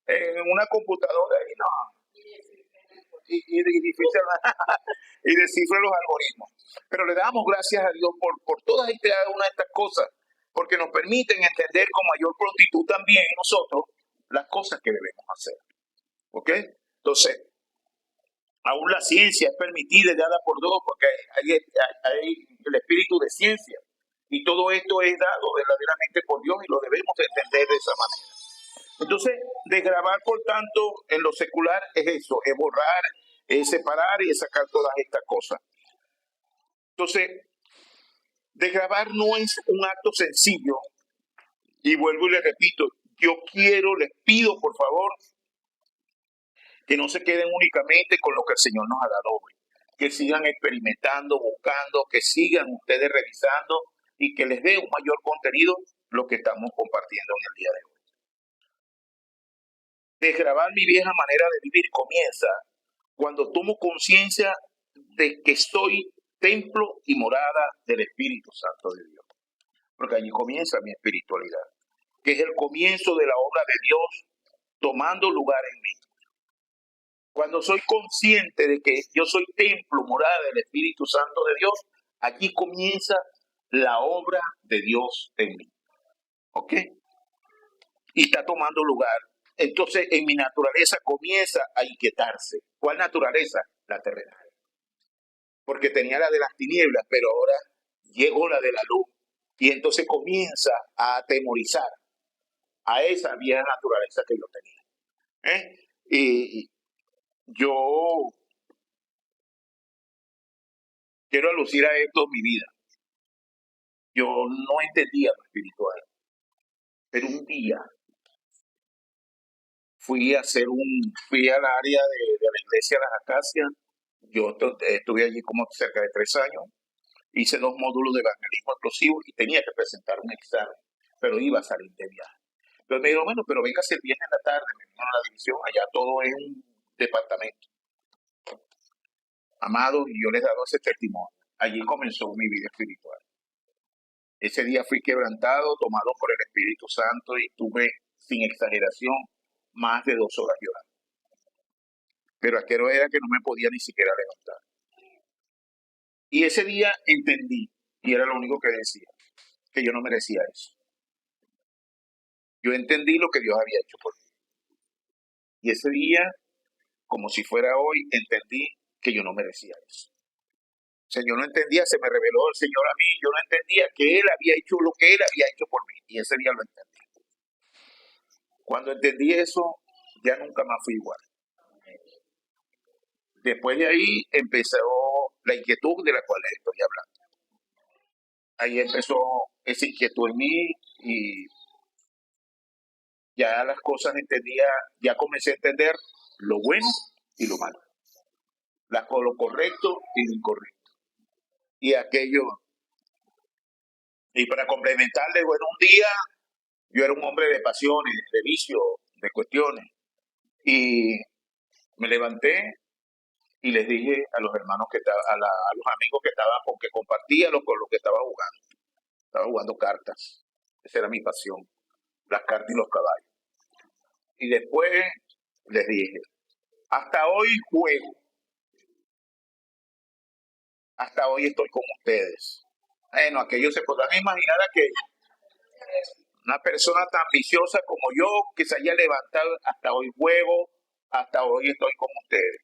en una computadora y no. Y descifra los algoritmos. Pero le damos gracias a Dios por todas y cada una de estas cosas, porque nos permiten entender con mayor prontitud también nosotros las cosas que debemos hacer. ¿Ok? Entonces, aún la ciencia es permitida y dada por Dios, porque hay el espíritu de ciencia. Y todo esto es dado verdaderamente por Dios y lo debemos entender de esa manera. Entonces, desgravar, por tanto, en lo secular es eso, es borrar, es separar y es sacar todas estas cosas. Entonces, desgravar no es un acto sencillo. Y vuelvo y les repito, les pido, por favor, que no se queden únicamente con lo que el Señor nos ha dado hoy. Que sigan experimentando, buscando, que sigan ustedes revisando y que les dé un mayor contenido lo que estamos compartiendo en el día de hoy. Desgravar mi vieja manera de vivir comienza cuando tomo conciencia de que soy templo y morada del Espíritu Santo de Dios. Porque allí comienza mi espiritualidad, que es el comienzo de la obra de Dios tomando lugar en mí. Cuando soy consciente de que yo soy templo, morada del Espíritu Santo de Dios, aquí comienza la obra de Dios en mí. ¿Ok? Y está tomando lugar. Entonces, en mi naturaleza comienza a inquietarse. ¿Cuál naturaleza? La terrenal. Porque tenía la de las tinieblas, pero ahora llegó la de la luz. Y entonces comienza a atemorizar a esa vieja naturaleza que yo tenía. Y yo quiero alucir a esto en mi vida. Yo no entendía lo espiritual. Pero un día fui al área de la iglesia de las Acacias. Yo estuve allí como cerca de 3 años. Hice 2 módulos de evangelismo explosivo y tenía que presentar un examen, pero iba a salir de viaje. Entonces me dijo, bueno, pero venga el viernes en la tarde, me vino a la división, allá todo es un departamento. Amados, y yo les he dado ese testimonio. Allí comenzó mi vida espiritual. Ese día fui quebrantado, tomado por el Espíritu Santo y estuve, sin exageración, más de 2 horas llorando. Pero aquello era que no me podía ni siquiera levantar. Y ese día entendí, y era lo único que decía, que yo no merecía eso. Yo entendí lo que Dios había hecho por mí. Y ese día, como si fuera hoy, entendí que yo no merecía eso. O sea, yo no entendía, se me reveló el Señor a mí, yo no entendía que Él había hecho lo que Él había hecho por mí. Y ese día lo entendí. Cuando entendí eso, ya nunca más fui igual. Después de ahí empezó la inquietud de la cual les estoy hablando. Ahí empezó esa inquietud en mí y ya las cosas entendía, ya comencé a entender lo bueno y lo malo, lo correcto y lo incorrecto. Y aquello, y para complementarle, bueno, un día yo era un hombre de pasiones, de vicio, de cuestiones, y me levanté y les dije a los hermanos que estaban, a los amigos que estaban, porque compartía con lo que estaba jugando cartas, esa era mi pasión, las cartas y los caballos. Y después les dije, hasta hoy juego, hasta hoy estoy con ustedes. Bueno, aquellos se podrán imaginar a que una persona tan viciosa como yo, que se haya levantado, hasta hoy juego, hasta hoy estoy con ustedes.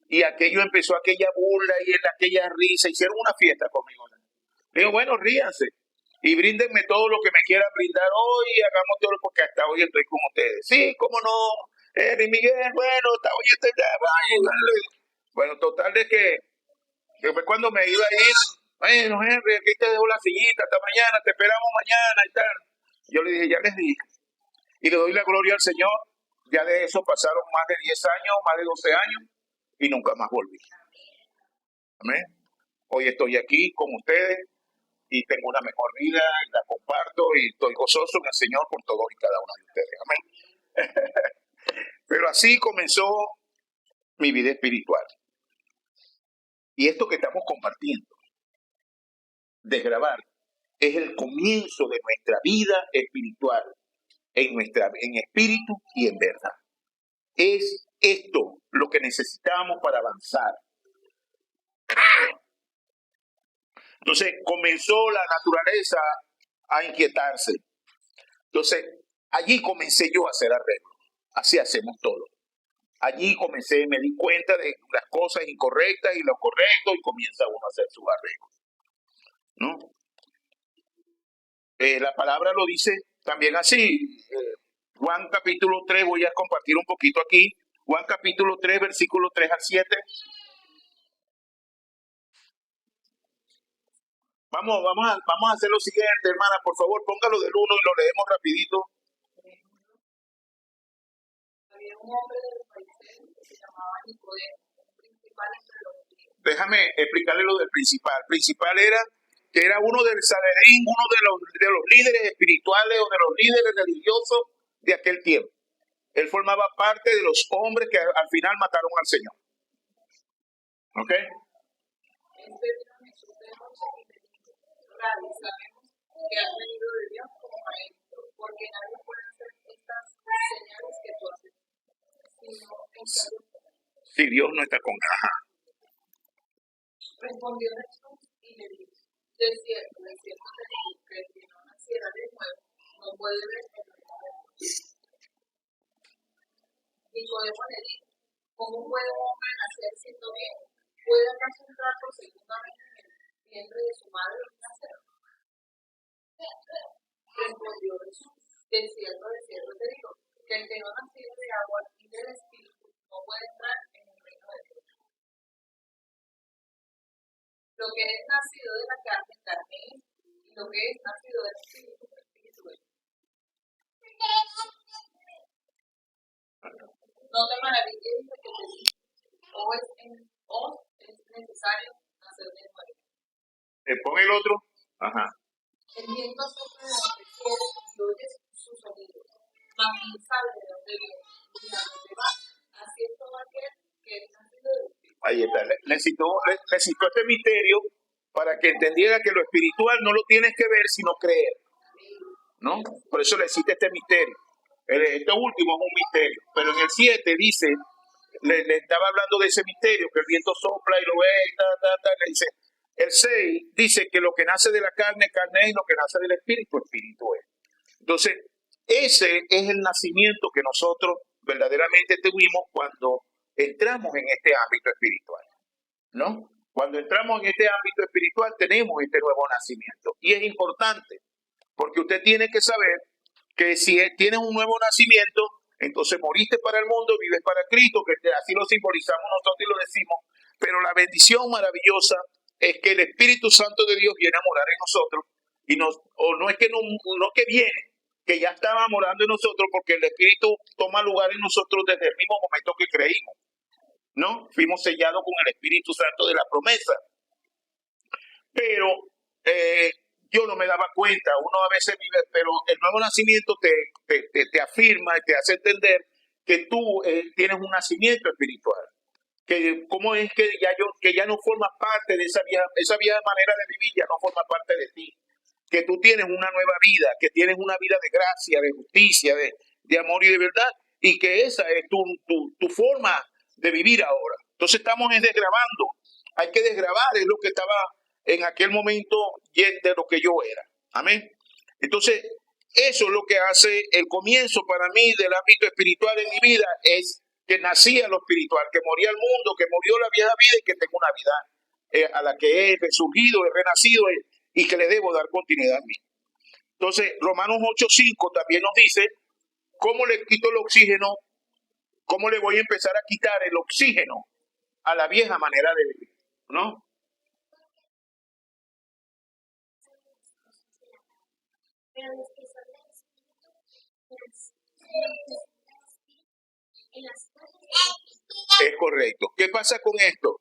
Y aquello empezó, aquella burla y aquella risa, hicieron una fiesta conmigo. Digo, bueno, ríanse y bríndenme todo lo que me quieran brindar hoy, hagamos todo, porque hasta hoy estoy con ustedes. Sí, cómo no, Miguel, bueno, hasta hoy estoy. Bueno, total de que fue cuando me iba a ir, bueno, Henry, aquí te dejo la sillita, hasta mañana, te esperamos mañana y tal. Yo le dije, ya les dije, y le doy la gloria al Señor. Ya de eso pasaron más de 10 años, más de 12 años, y nunca más volví. Amén. Hoy estoy aquí con ustedes, y tengo una mejor vida y la comparto y estoy gozoso en el Señor por todos y cada uno de ustedes. Amén. Pero así comenzó mi vida espiritual. Y esto que estamos compartiendo, desgravar, es el comienzo de nuestra vida espiritual, en espíritu y en verdad. Es esto lo que necesitamos para avanzar. Entonces comenzó la naturaleza a inquietarse. Entonces allí comencé yo a hacer arreglos. Así hacemos todo. Allí comencé, me di cuenta de las cosas incorrectas y lo correcto y comienza uno a hacer sus arreglos, ¿no? La palabra lo dice también así. Juan capítulo 3, voy a compartir un poquito aquí. Juan capítulo 3, versículo 3 al 7. Vamos a hacer lo siguiente, hermana, por favor, póngalo del 1 y lo leemos rapidito. Había un hombre de los fariseos que se llamaba Nicodemo, un principal entre los judíos. Déjame explicarle lo del principal. El principal era que era uno del Sanedrín, uno de los líderes espirituales o de los líderes religiosos de aquel tiempo. Él formaba parte de los hombres que al final mataron al Señor. ¿Ok? Este vino a Jesús de noche y le dijo: Rabbi, sabemos que has venido de Dios como maestro, porque nadie puede hacer estas señales que tú haces, sino en cambio. Si Dios no está con ajá. Respondió Jesús y le dijo: de cierto te digo, que el que no naciera de nuevo no puede ver el reino de Dios. Nicodemo le dijo: ¿cómo puede un hombre nacer siendo viejo? ¿Puede acaso entrar por segunda vez en el vientre de su madre y nacer? Respondió Jesús: de cierto te digo, que el que no naciera de agua y del Espíritu no puede entrar en el reino de Dios. Lo que es nacido de la carne, carne es, y lo que es nacido del Espíritu, Espíritu es. No te maravilles de que te digo, o es necesario nacer de nuevo. Pon el otro. Ajá. El viento sopla de donde quiere y oyes su sonido, mas no sabe de dónde viene ni a dónde va. Así es todo aquel que es nacido de Espíritu. Ahí está. Le citó este misterio para que entendiera que lo espiritual no lo tienes que ver sino creer, ¿no? Por eso le cita este misterio. Este último es un misterio, pero en el 7 dice, le estaba hablando de ese misterio, que el viento sopla y lo ve, le dice. El 6 dice que lo que nace de la carne, carne es, y lo que nace del espíritu, espíritu es. Entonces, ese es el nacimiento que nosotros verdaderamente tuvimos cuando entramos en este ámbito espiritual, ¿no? Cuando entramos en este ámbito espiritual tenemos este nuevo nacimiento. Y es importante, porque usted tiene que saber que si tienes un nuevo nacimiento, entonces moriste para el mundo, vives para Cristo, que así lo simbolizamos nosotros y lo decimos, pero la bendición maravillosa es que el Espíritu Santo de Dios viene a morar en nosotros, y no es que viene, que ya estaba morando en nosotros, porque el Espíritu toma lugar en nosotros desde el mismo momento que creímos, ¿no? Fuimos sellados con el Espíritu Santo de la promesa. Pero yo no me daba cuenta, uno a veces vive, pero el nuevo nacimiento te afirma y te hace entender que tú tienes un nacimiento espiritual. Que cómo es que ya no formas parte de esa vieja manera de vivir, ya no forma parte de ti. Que tú tienes una nueva vida, que tienes una vida de gracia, de justicia, de amor y de verdad, y que esa es tu forma de vivir ahora. Entonces estamos desgravando. Hay que desgravar, es lo que estaba en aquel momento de lo que yo era. Amén. Entonces, eso es lo que hace el comienzo para mí del ámbito espiritual en mi vida, es que nacía lo espiritual, que moría el mundo, que murió la vieja vida y que tengo una vida a la que he resurgido, he renacido y que le debo dar continuidad a mí. Entonces, Romanos 8:5 también nos dice, ¿cómo le quito el oxígeno? ¿Cómo le voy a empezar a quitar el oxígeno a la vieja manera de vivir? ¿No? Es correcto. ¿Qué pasa con esto?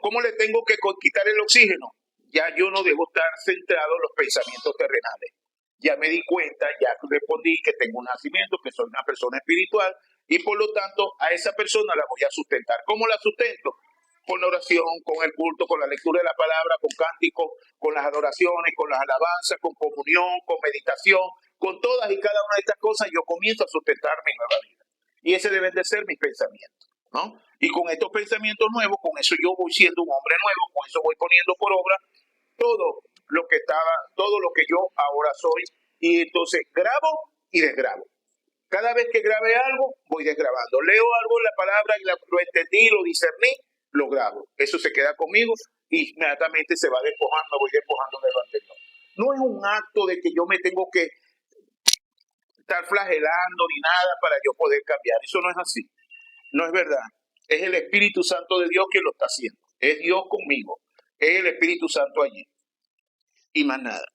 ¿Cómo le tengo que quitar el oxígeno? ya yo no debo estar centrado en los pensamientos terrenales. Ya me di cuenta, ya respondí que tengo un nacimiento, que soy una persona espiritual y por lo tanto a esa persona la voy a sustentar. ¿Cómo la sustento? Con la oración, con el culto, con la lectura de la palabra, con cánticos, con las adoraciones, con las alabanzas, con comunión, con meditación, con todas y cada una de estas cosas yo comienzo a sustentar mi nueva vida. Y ese deben de ser mis pensamientos, ¿no? Y con estos pensamientos nuevos, con eso yo voy siendo un hombre nuevo, con eso voy poniendo por obra todo lo que estaba, todo lo que yo ahora soy. Y entonces grabo y desgrabo. Cada vez que grabe algo, voy desgrabando. Leo algo en la palabra y lo entendí, lo discerní, lo grabo. Eso se queda conmigo y inmediatamente se va despojando, voy despojando de lo anterior. No es un acto de que yo me tengo que estar flagelando ni nada para yo poder cambiar. Eso no es así. No es verdad. Es el Espíritu Santo de Dios que lo está haciendo. Es Dios conmigo. Es el Espíritu Santo allí. Y más nada.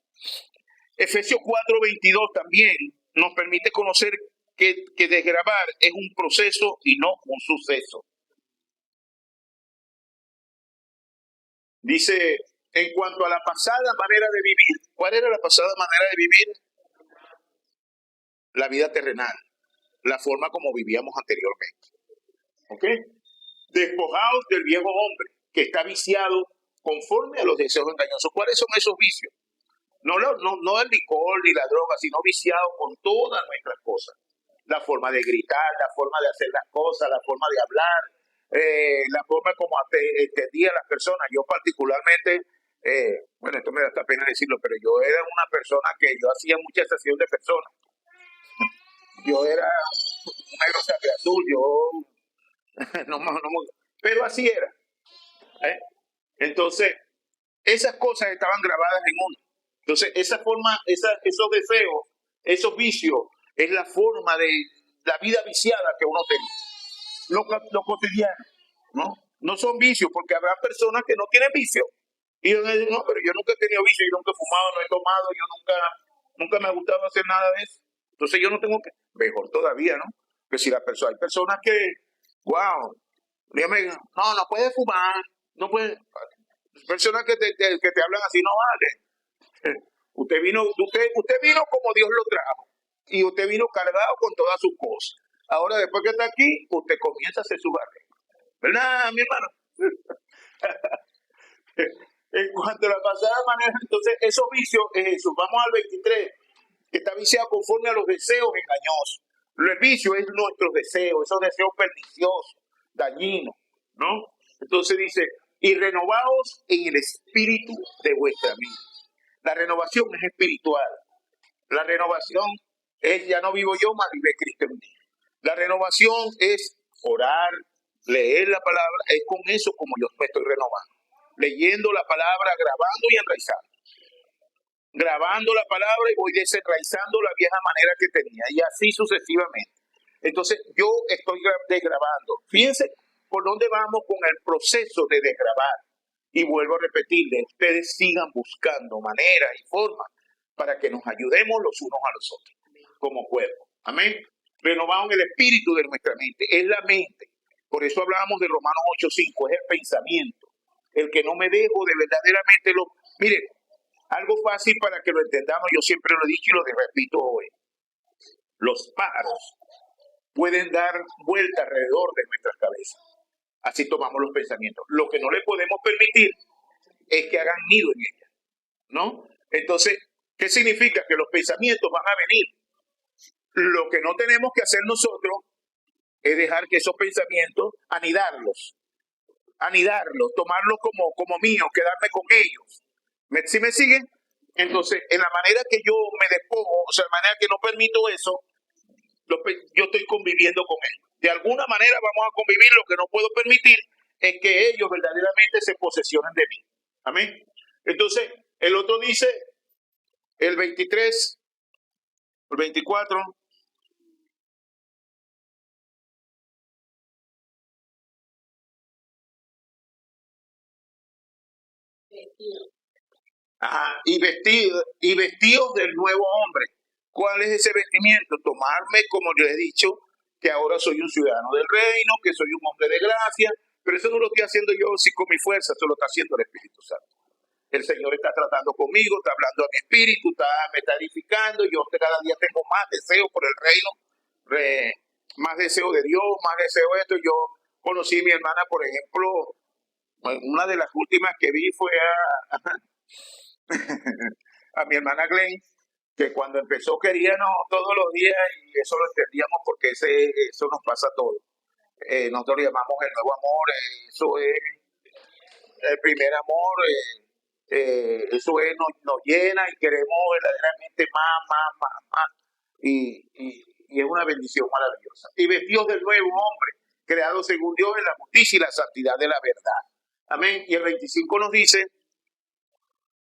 Efesios 4:22 también nos permite conocer que desgravar es un proceso y no un suceso. Dice, en cuanto a la pasada manera de vivir, ¿cuál era la pasada manera de vivir? La vida terrenal, la forma como vivíamos anteriormente. ¿Ok? Despojados del viejo hombre que está viciado conforme a los deseos engañosos. ¿Cuáles son esos vicios? No el licor ni la droga, sino viciado con todas nuestras cosas. La forma de gritar, la forma de hacer las cosas, la forma de hablar, la forma como entendía a las personas. Yo particularmente, bueno, esto me da hasta pena decirlo, pero yo era una persona que yo hacía mucha excepción de personas. Yo era un negro sangre azul, pero así era. Entonces, esas cosas estaban grabadas en uno. Entonces, esa forma, esos deseos, esos vicios, es la forma de la vida viciada que uno tenía. Lo cotidiano, ¿no? No son vicios, porque habrá personas que no tienen vicio. Y yo digo, no, pero yo nunca he tenido vicio, yo nunca he fumado, no he tomado, yo nunca me ha gustado hacer nada de eso. Entonces yo no tengo que, mejor todavía, ¿no? Que si hay personas que, wow, no puedes fumar, no puedes. Personas que te hablan así, no vale. Usted vino como Dios lo trajo. Y usted vino cargado con todas sus cosas. Ahora, después que está aquí, usted comienza a hacer su barrio. ¿Verdad, mi hermano? En cuanto a la pasada manera, entonces, esos vicios es eso. Vamos al 23, que está viciado conforme a los deseos engañosos. El vicio es nuestros deseos, esos deseos perniciosos, dañinos, ¿no? Entonces dice, y renovaos en el espíritu de vuestra vida. La renovación es espiritual. La renovación es, ya no vivo yo, mas vive Cristo en mí. La renovación es orar, leer la palabra, es con eso como yo me estoy renovando. Leyendo la palabra, grabando y enraizando. Grabando la palabra y voy desenraizando la vieja manera que tenía, y así sucesivamente. Entonces, yo estoy desgrabando. Fíjense por dónde vamos con el proceso de desgrabar. Y vuelvo a repetirle, ustedes sigan buscando maneras y formas para que nos ayudemos los unos a los otros, como cuerpo. Amén. Renovamos el espíritu de nuestra mente, es la mente. Por eso hablábamos de Romanos 8:5, es el pensamiento. El que no me dejo de verdaderamente lo... Miren, algo fácil para que lo entendamos, yo siempre lo he dicho y lo repito hoy. Los pájaros pueden dar vuelta alrededor de nuestras cabezas. Así tomamos los pensamientos. Lo que no le podemos permitir es que hagan nido en ella, ¿no? Entonces, ¿qué significa? Que los pensamientos van a venir. Lo que no tenemos que hacer nosotros es dejar que esos pensamientos, anidarlos, tomarlos como míos, quedarme con ellos. ¿Sí me siguen? Entonces, en la manera que yo me despojo, o sea, de manera que no permito eso, yo estoy conviviendo con ellos. De alguna manera vamos a convivir. Lo que no puedo permitir es que ellos verdaderamente se posesionen de mí. Amén. Entonces, el otro dice, el 23, el 24. Ajá, y vestidos del nuevo hombre. ¿Cuál es ese vestimiento? Tomarme, como yo he dicho, que ahora soy un ciudadano del reino, que soy un hombre de gracia, pero eso no lo estoy haciendo yo sí con mi fuerza, eso lo está haciendo el Espíritu Santo. el Señor está tratando conmigo, está hablando a mi espíritu, me está edificando. Yo cada día tengo más deseo por el reino, más deseo de Dios, más deseo de esto. Yo conocí a mi hermana, por ejemplo, una de las últimas que vi fue a mi hermana Glenn, que cuando empezó queríamos todos los días, y eso lo entendíamos porque eso nos pasa a todos. Nosotros le llamamos el nuevo amor, eso es el primer amor, eso es, nos llena y queremos verdaderamente más, y es una bendición maravillosa. Y vestidos del nuevo hombre, creado según Dios en la justicia y la santidad de la verdad. Amén. Y el 25 nos dice,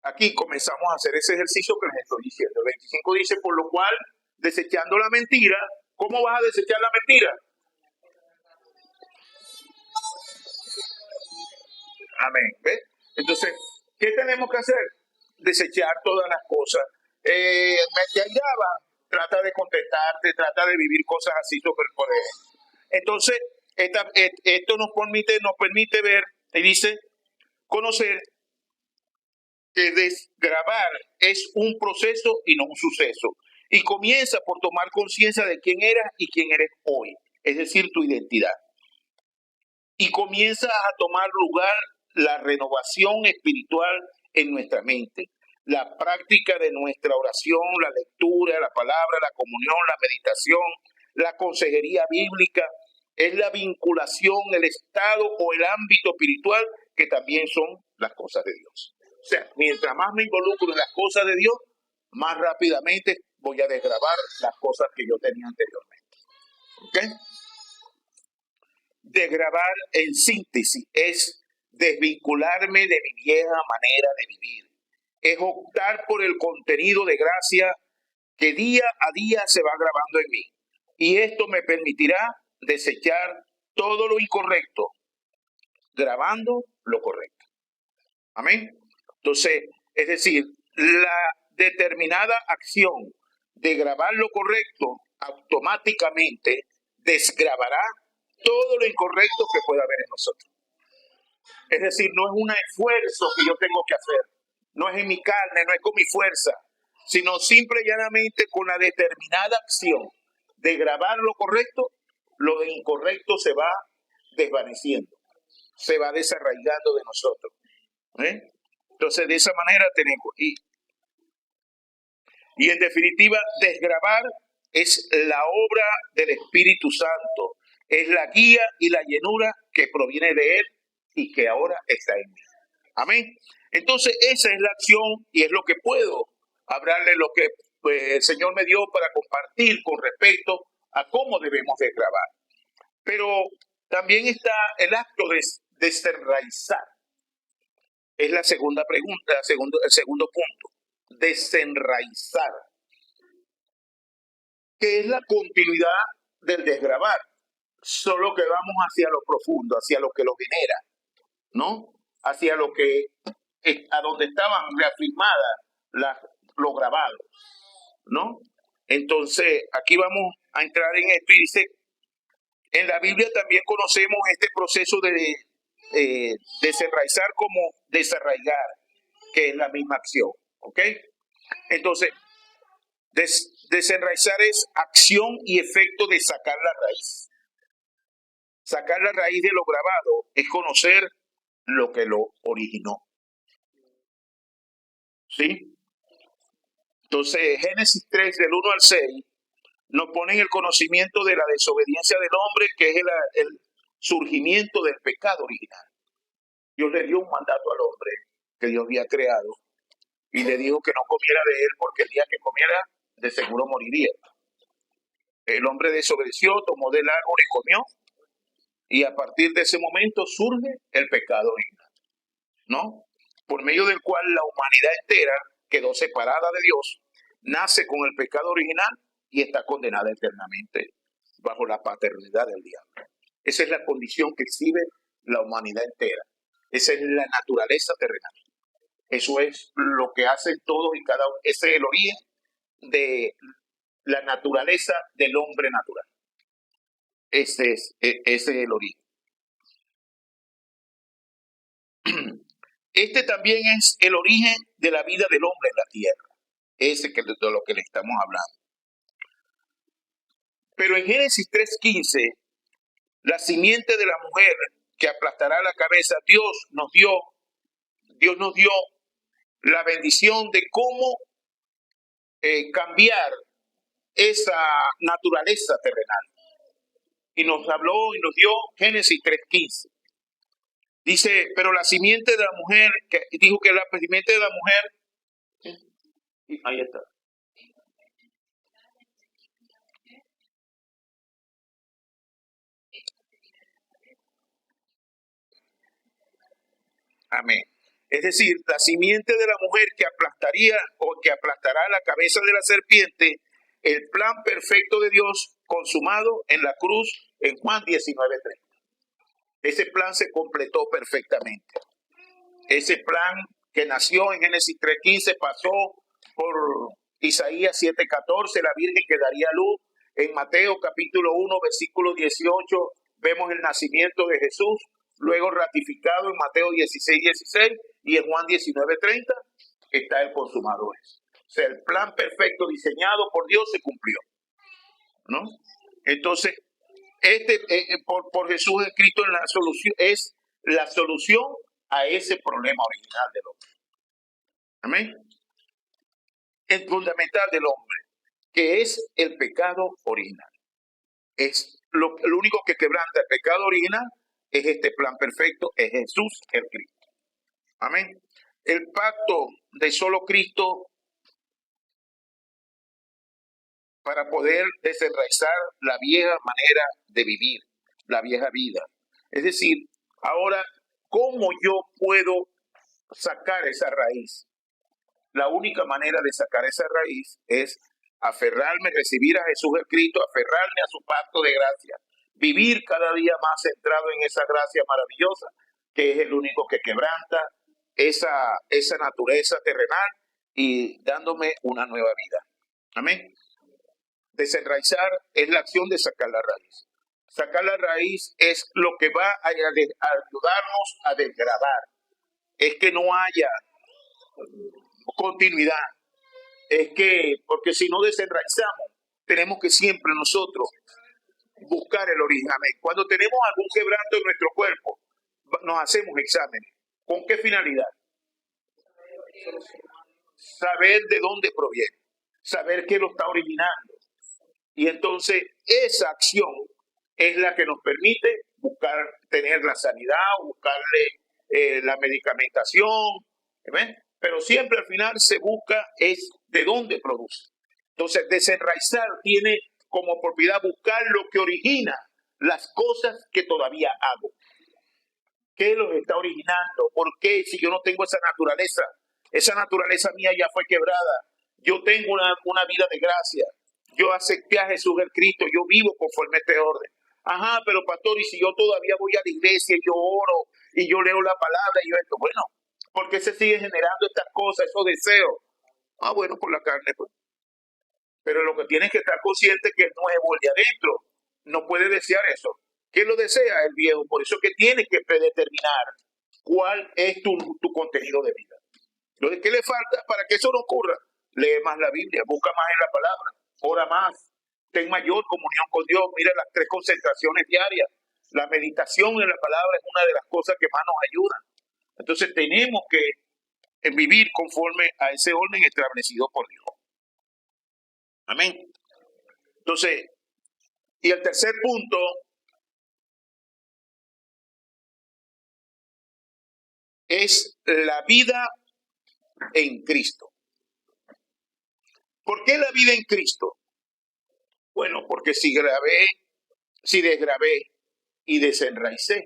aquí comenzamos a hacer ese ejercicio que les estoy diciendo. El 25 dice, por lo cual, desechando la mentira. ¿Cómo vas a desechar la mentira? Amén. ¿Ves? Entonces, ¿qué tenemos que hacer? Desechar todas las cosas. Te hallaba, trata de contestarte, trata de vivir cosas así súper por ejemplo. Entonces, esto nos permite ver, y dice, conocer que desgravar es un proceso y no un suceso. Y comienza por tomar conciencia de quién eras y quién eres hoy, es decir, tu identidad. Y comienza a tomar lugar la renovación espiritual en nuestra mente, la práctica de nuestra oración, la lectura, la palabra, la comunión, la meditación, la consejería bíblica, es la vinculación, el estado o el ámbito espiritual que también son las cosas de Dios. O sea, mientras más me involucro en las cosas de Dios, más rápidamente voy a desgravar las cosas que yo tenía anteriormente. ¿Ok? Desgravar, en síntesis, es desvincularme de mi vieja manera de vivir. Es optar por el contenido de gracia que día a día se va grabando en mí. Y esto me permitirá desechar todo lo incorrecto, grabando lo correcto. Amén. Entonces, es decir, la determinada acción de grabar lo correcto automáticamente desgrabará todo lo incorrecto que pueda haber en nosotros. Es decir, no es un esfuerzo que yo tengo que hacer, no es en mi carne, no es con mi fuerza, sino simple y llanamente con la determinada acción de grabar lo correcto, lo incorrecto se va desvaneciendo, se va desarraigando de nosotros. Entonces, de esa manera tenemos, y en definitiva, desgravar es la obra del Espíritu Santo, es la guía y la llenura que proviene de Él y que ahora está en mí. Amén. Entonces, esa es la acción y es lo que puedo hablarle, lo que el Señor me dio para compartir con respecto a cómo debemos desgravar. Pero también está el acto de desenraizar. Es la segunda pregunta, el segundo punto. Desenraizar, que es la continuidad del desgravar, solo que vamos hacia lo profundo, hacia lo que lo genera, ¿no? Hacia lo que, a donde estaban reafirmadas lo grabado, ¿no? Entonces, aquí vamos a entrar en esto y dice, en la Biblia también conocemos este proceso de desenraizar como desarraigar, que es la misma acción, ¿ok? Entonces, desenraizar es acción y efecto de sacar la raíz. Sacar la raíz de lo grabado es conocer lo que lo originó. ¿Sí? Entonces, Génesis 3, del 1 al 6, nos pone en el conocimiento de la desobediencia del hombre, que es el surgimiento del pecado original. Dios le dio un mandato al hombre que Dios había creado y le dijo que no comiera de él porque el día que comiera de seguro moriría. El hombre desobedeció, tomó del árbol y comió, y a partir de ese momento surge el pecado original, ¿no? Por medio del cual la humanidad entera quedó separada de Dios, nace con el pecado original y está condenada eternamente bajo la paternidad del diablo. Esa es la condición que exhibe la humanidad entera. Esa es la naturaleza terrenal. Eso es lo que hacen todos y cada uno. Ese es el origen de la naturaleza del hombre natural. Ese es el origen. Este también es el origen de la vida del hombre en la tierra. Ese que de lo que le estamos hablando. Pero en Génesis 3:15, la simiente de la mujer que aplastará la cabeza, Dios nos dio la bendición de cómo cambiar esa naturaleza terrenal. Y nos habló y nos dio Génesis 3:15. Dice, pero la simiente de la mujer, que dijo que la simiente de la mujer, ahí está. Amén. Es decir, la simiente de la mujer que aplastaría o que aplastará la cabeza de la serpiente, el plan perfecto de Dios consumado en la cruz en Juan 19:30. Ese plan se completó perfectamente. Ese plan que nació en Génesis 3:15 pasó por Isaías 7:14, la Virgen que daría luz. En Mateo capítulo 1, versículo 18, vemos el nacimiento de Jesús, luego ratificado en Mateo 16:16 y en Juan 19:30 está el consumado. O sea, el plan perfecto diseñado por Dios se cumplió, ¿no? Entonces, por Jesús escrito en la solución, es la solución a ese problema original del hombre. Amén. El fundamental del hombre, que es el pecado original. Es lo único que quebranta el pecado original es este plan perfecto, es Jesús el Cristo. Amén. El pacto de solo Cristo para poder desenraizar la vieja manera de vivir, la vieja vida. Es decir, ahora, ¿cómo yo puedo sacar esa raíz? La única manera de sacar esa raíz es aferrarme, recibir a Jesús el Cristo, aferrarme a su pacto de gracia, vivir cada día más centrado en esa gracia maravillosa, que es el único que quebranta esa naturaleza terrenal y dándome una nueva vida. Amén. Desenraizar es la acción de sacar la raíz. Sacar la raíz es lo que va a ayudarnos a desgravar. Es que no haya continuidad. Es que, porque si no desenraizamos, tenemos que siempre nosotros buscar el origen. Cuando tenemos algún quebranto en nuestro cuerpo, nos hacemos exámenes. ¿Con qué finalidad? Saber de dónde proviene, saber qué lo está originando. Y entonces esa acción es la que nos permite buscar, tener la sanidad, buscarle la medicamentación, ¿ven? Pero siempre al final se busca es de dónde produce. Entonces desenraizar tiene como propiedad buscar lo que origina las cosas que todavía hago. ¿Qué los está originando? ¿Por qué si yo no tengo esa naturaleza mía ya fue quebrada? Yo tengo una vida de gracia. Yo acepté a Jesús el Cristo, yo vivo conforme a este orden. Ajá, pero pastor, y si yo todavía voy a la iglesia, yo oro y yo leo la palabra y yo esto, bueno, ¿por qué se sigue generando estas cosas, esos deseos? Ah, bueno, por la carne, pues. Pero lo que tienes que estar consciente es que es nuevo el de adentro. No puede desear eso. ¿Quién lo desea? El viejo. Por eso es que tienes que predeterminar cuál es tu contenido de vida. Entonces, ¿qué le falta para que eso no ocurra? Lee más la Biblia, busca más en la palabra, ora más, ten mayor comunión con Dios. Mira las 3 concentraciones diarias. La meditación en la palabra es una de las cosas que más nos ayudan. Entonces tenemos que vivir conforme a ese orden establecido por Dios. Amén. Entonces, y el tercer punto es la vida en Cristo. ¿Por qué la vida en Cristo? Bueno, porque si desgravé y desenraicé,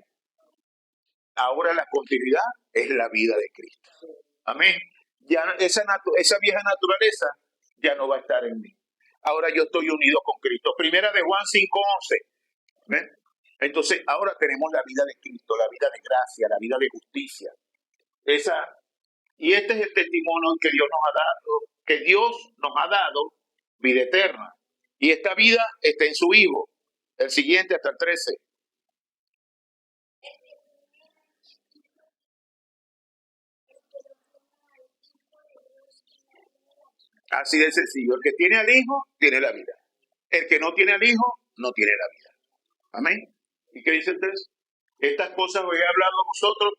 ahora la continuidad es la vida de Cristo. Amén. Ya esa vieja naturaleza ya no va a estar en mí. Ahora yo estoy unido con Cristo. Primera de Juan 5:11. ¿Ven? Entonces ahora tenemos la vida de Cristo, la vida de gracia, la vida de justicia. Y este es el testimonio que Dios nos ha dado, que Dios nos ha dado vida eterna. Y esta vida está en su Hijo. El siguiente hasta el 13. Así de sencillo. El que tiene al Hijo, tiene la vida. El que no tiene al Hijo, no tiene la vida. Amén. ¿Y qué dice entonces? Estas cosas os he hablado a vosotros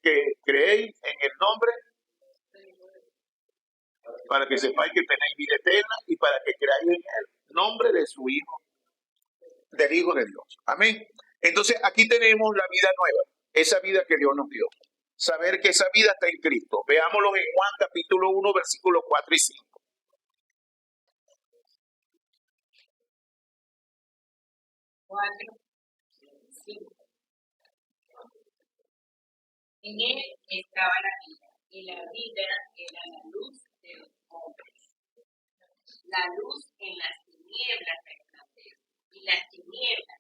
que creéis en el nombre, para que sepáis que tenéis vida eterna y para que creáis en el nombre de su Hijo, del Hijo de Dios. Amén. Entonces aquí tenemos la vida nueva, esa vida que Dios nos dio. Saber que esa vida está en Cristo. Veámoslo en Juan capítulo 1, versículos 4 y 5. En él estaba la vida, y la vida era la luz de los hombres. La luz en las tinieblas resplandece, y las tinieblas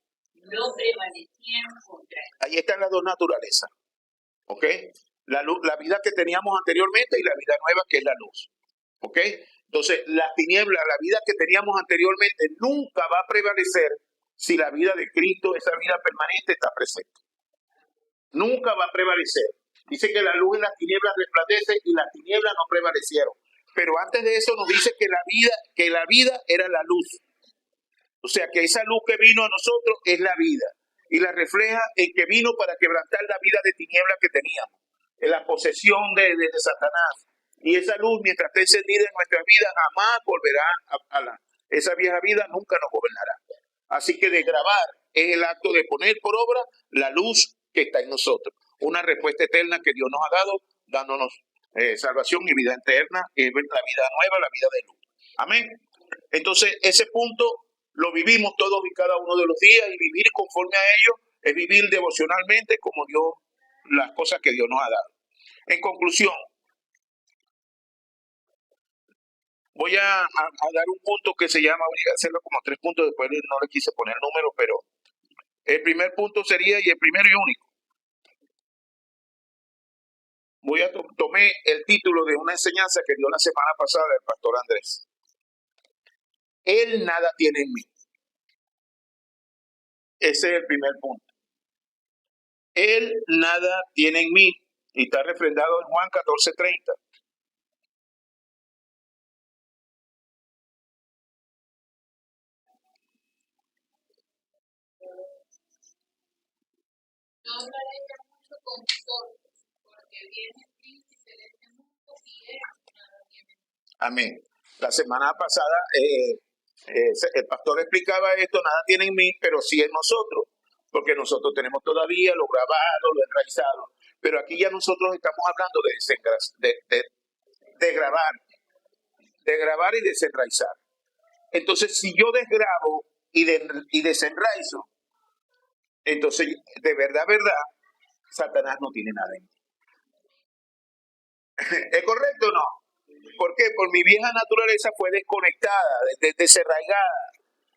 no prevalecieron contra él. Ahí están las dos naturalezas. ¿Ok? La vida que teníamos anteriormente y la vida nueva que es la luz. ¿Ok? Entonces, la tiniebla, la vida que teníamos anteriormente nunca va a prevalecer si la vida de Cristo, esa vida permanente, está presente. Nunca va a prevalecer. Dice que la luz en las tinieblas resplandece y las tinieblas no prevalecieron. Pero antes de eso nos dice que la vida era la luz. O sea que esa luz que vino a nosotros es la vida. Y la refleja en que vino para quebrantar la vida de tinieblas que teníamos. En la posesión de Satanás. Y esa luz, mientras esté encendida en nuestras vidas, jamás volverá esa vieja vida, nunca nos gobernará. Así que desgravar es el acto de poner por obra la luz que está en nosotros. Una respuesta eterna que Dios nos ha dado, dándonos salvación y vida eterna, la vida nueva, la vida de luz. Amén. Entonces, ese punto lo vivimos todos y cada uno de los días, y vivir conforme a ello es vivir devocionalmente como Dios, las cosas que Dios nos ha dado. En conclusión, voy a dar un punto que se llama, voy a hacerlo como 3 puntos, después no le quise poner números, pero el primer punto sería, y el primero y único, tomé el título de una enseñanza que dio la semana pasada el pastor Andrés. Él nada tiene en mí. Ese es el primer punto. Él nada tiene en mí. Y está refrendado en Juan 14:30. No hablaré mucho con vosotros, porque viene el príncipe de este mundo y él nada tiene. Amén. La semana pasada el pastor explicaba esto, nada tiene en mí, pero sí en nosotros, porque nosotros tenemos todavía lo grabado, lo enraizado. Pero aquí ya nosotros estamos hablando de grabar y desenraizar. Entonces, si yo desgrabo y desenraizo, entonces, de verdad, Satanás no tiene nada en mí. ¿Es correcto o no? ¿Por qué? Por mi vieja naturaleza fue desconectada, desarraigada.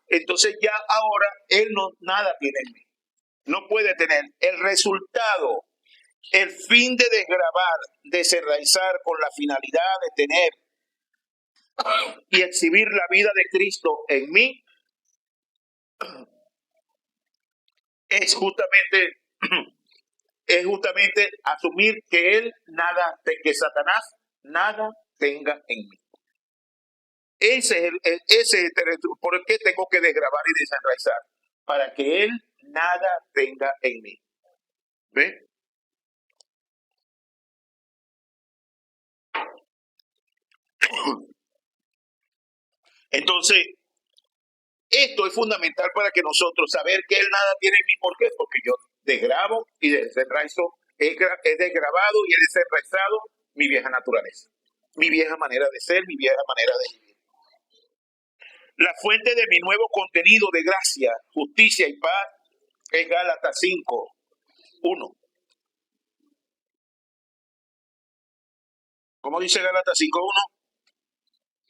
Entonces ya ahora él nada tiene en mí. No puede tener el resultado, el fin de desgravar, desenraizar con la finalidad de tener y exhibir la vida de Cristo en mí, es justamente asumir que que Satanás nada tenga en mí. Ese es el por qué tengo que desgravar y desenraizar, para que él nada tenga en mí. ¿Ve? Entonces, esto es fundamental para que nosotros saber que él nada tiene en mí. ¿Por qué? Porque yo desgrabo y desenraizo, he desgrabado y he desenraizado mi vieja naturaleza, mi vieja manera de ser, mi vieja manera de vivir. La fuente de mi nuevo contenido de gracia, justicia y paz es Gálatas 5:1. ¿Cómo dice Gálatas 5:1?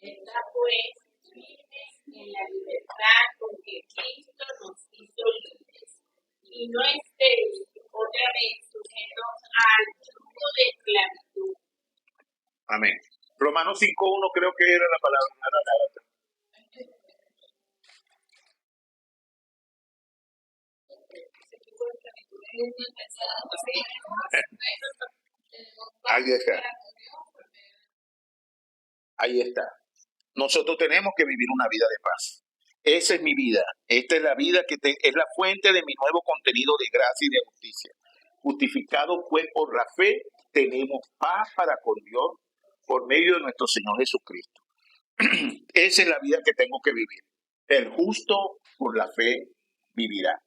Está pues firmes en la libertad con que Cristo nos hizo libres, y no estéis otra vez sujetos al yugo de esclavitud. Amén. Romanos 5:1 creo que era la palabra, no era Gálatas. Ahí está. Ahí está. Nosotros tenemos que vivir una vida de paz. Esa es mi vida. Esta es la vida que es la fuente de mi nuevo contenido de gracia y de justicia. Justificado pues por la fe, tenemos paz para con Dios por medio de nuestro Señor Jesucristo. Esa es la vida que tengo que vivir. El justo por la fe vivirá.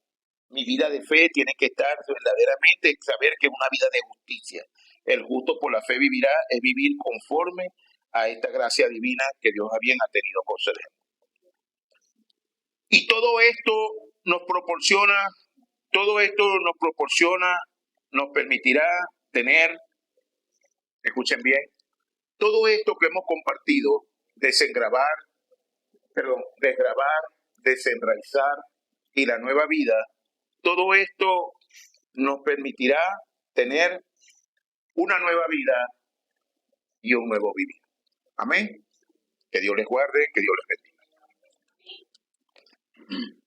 Mi vida de fe tiene que estar verdaderamente, saber que es una vida de justicia. El justo por la fe vivirá, es vivir conforme a esta gracia divina que Dios bien ha tenido conceder. Y todo esto nos permitirá tener, escuchen bien, todo esto que hemos compartido, desgravar, desenraizar y la nueva vida, todo esto nos permitirá tener una nueva vida y un nuevo vivir. Amén. Que Dios les guarde, que Dios les bendiga.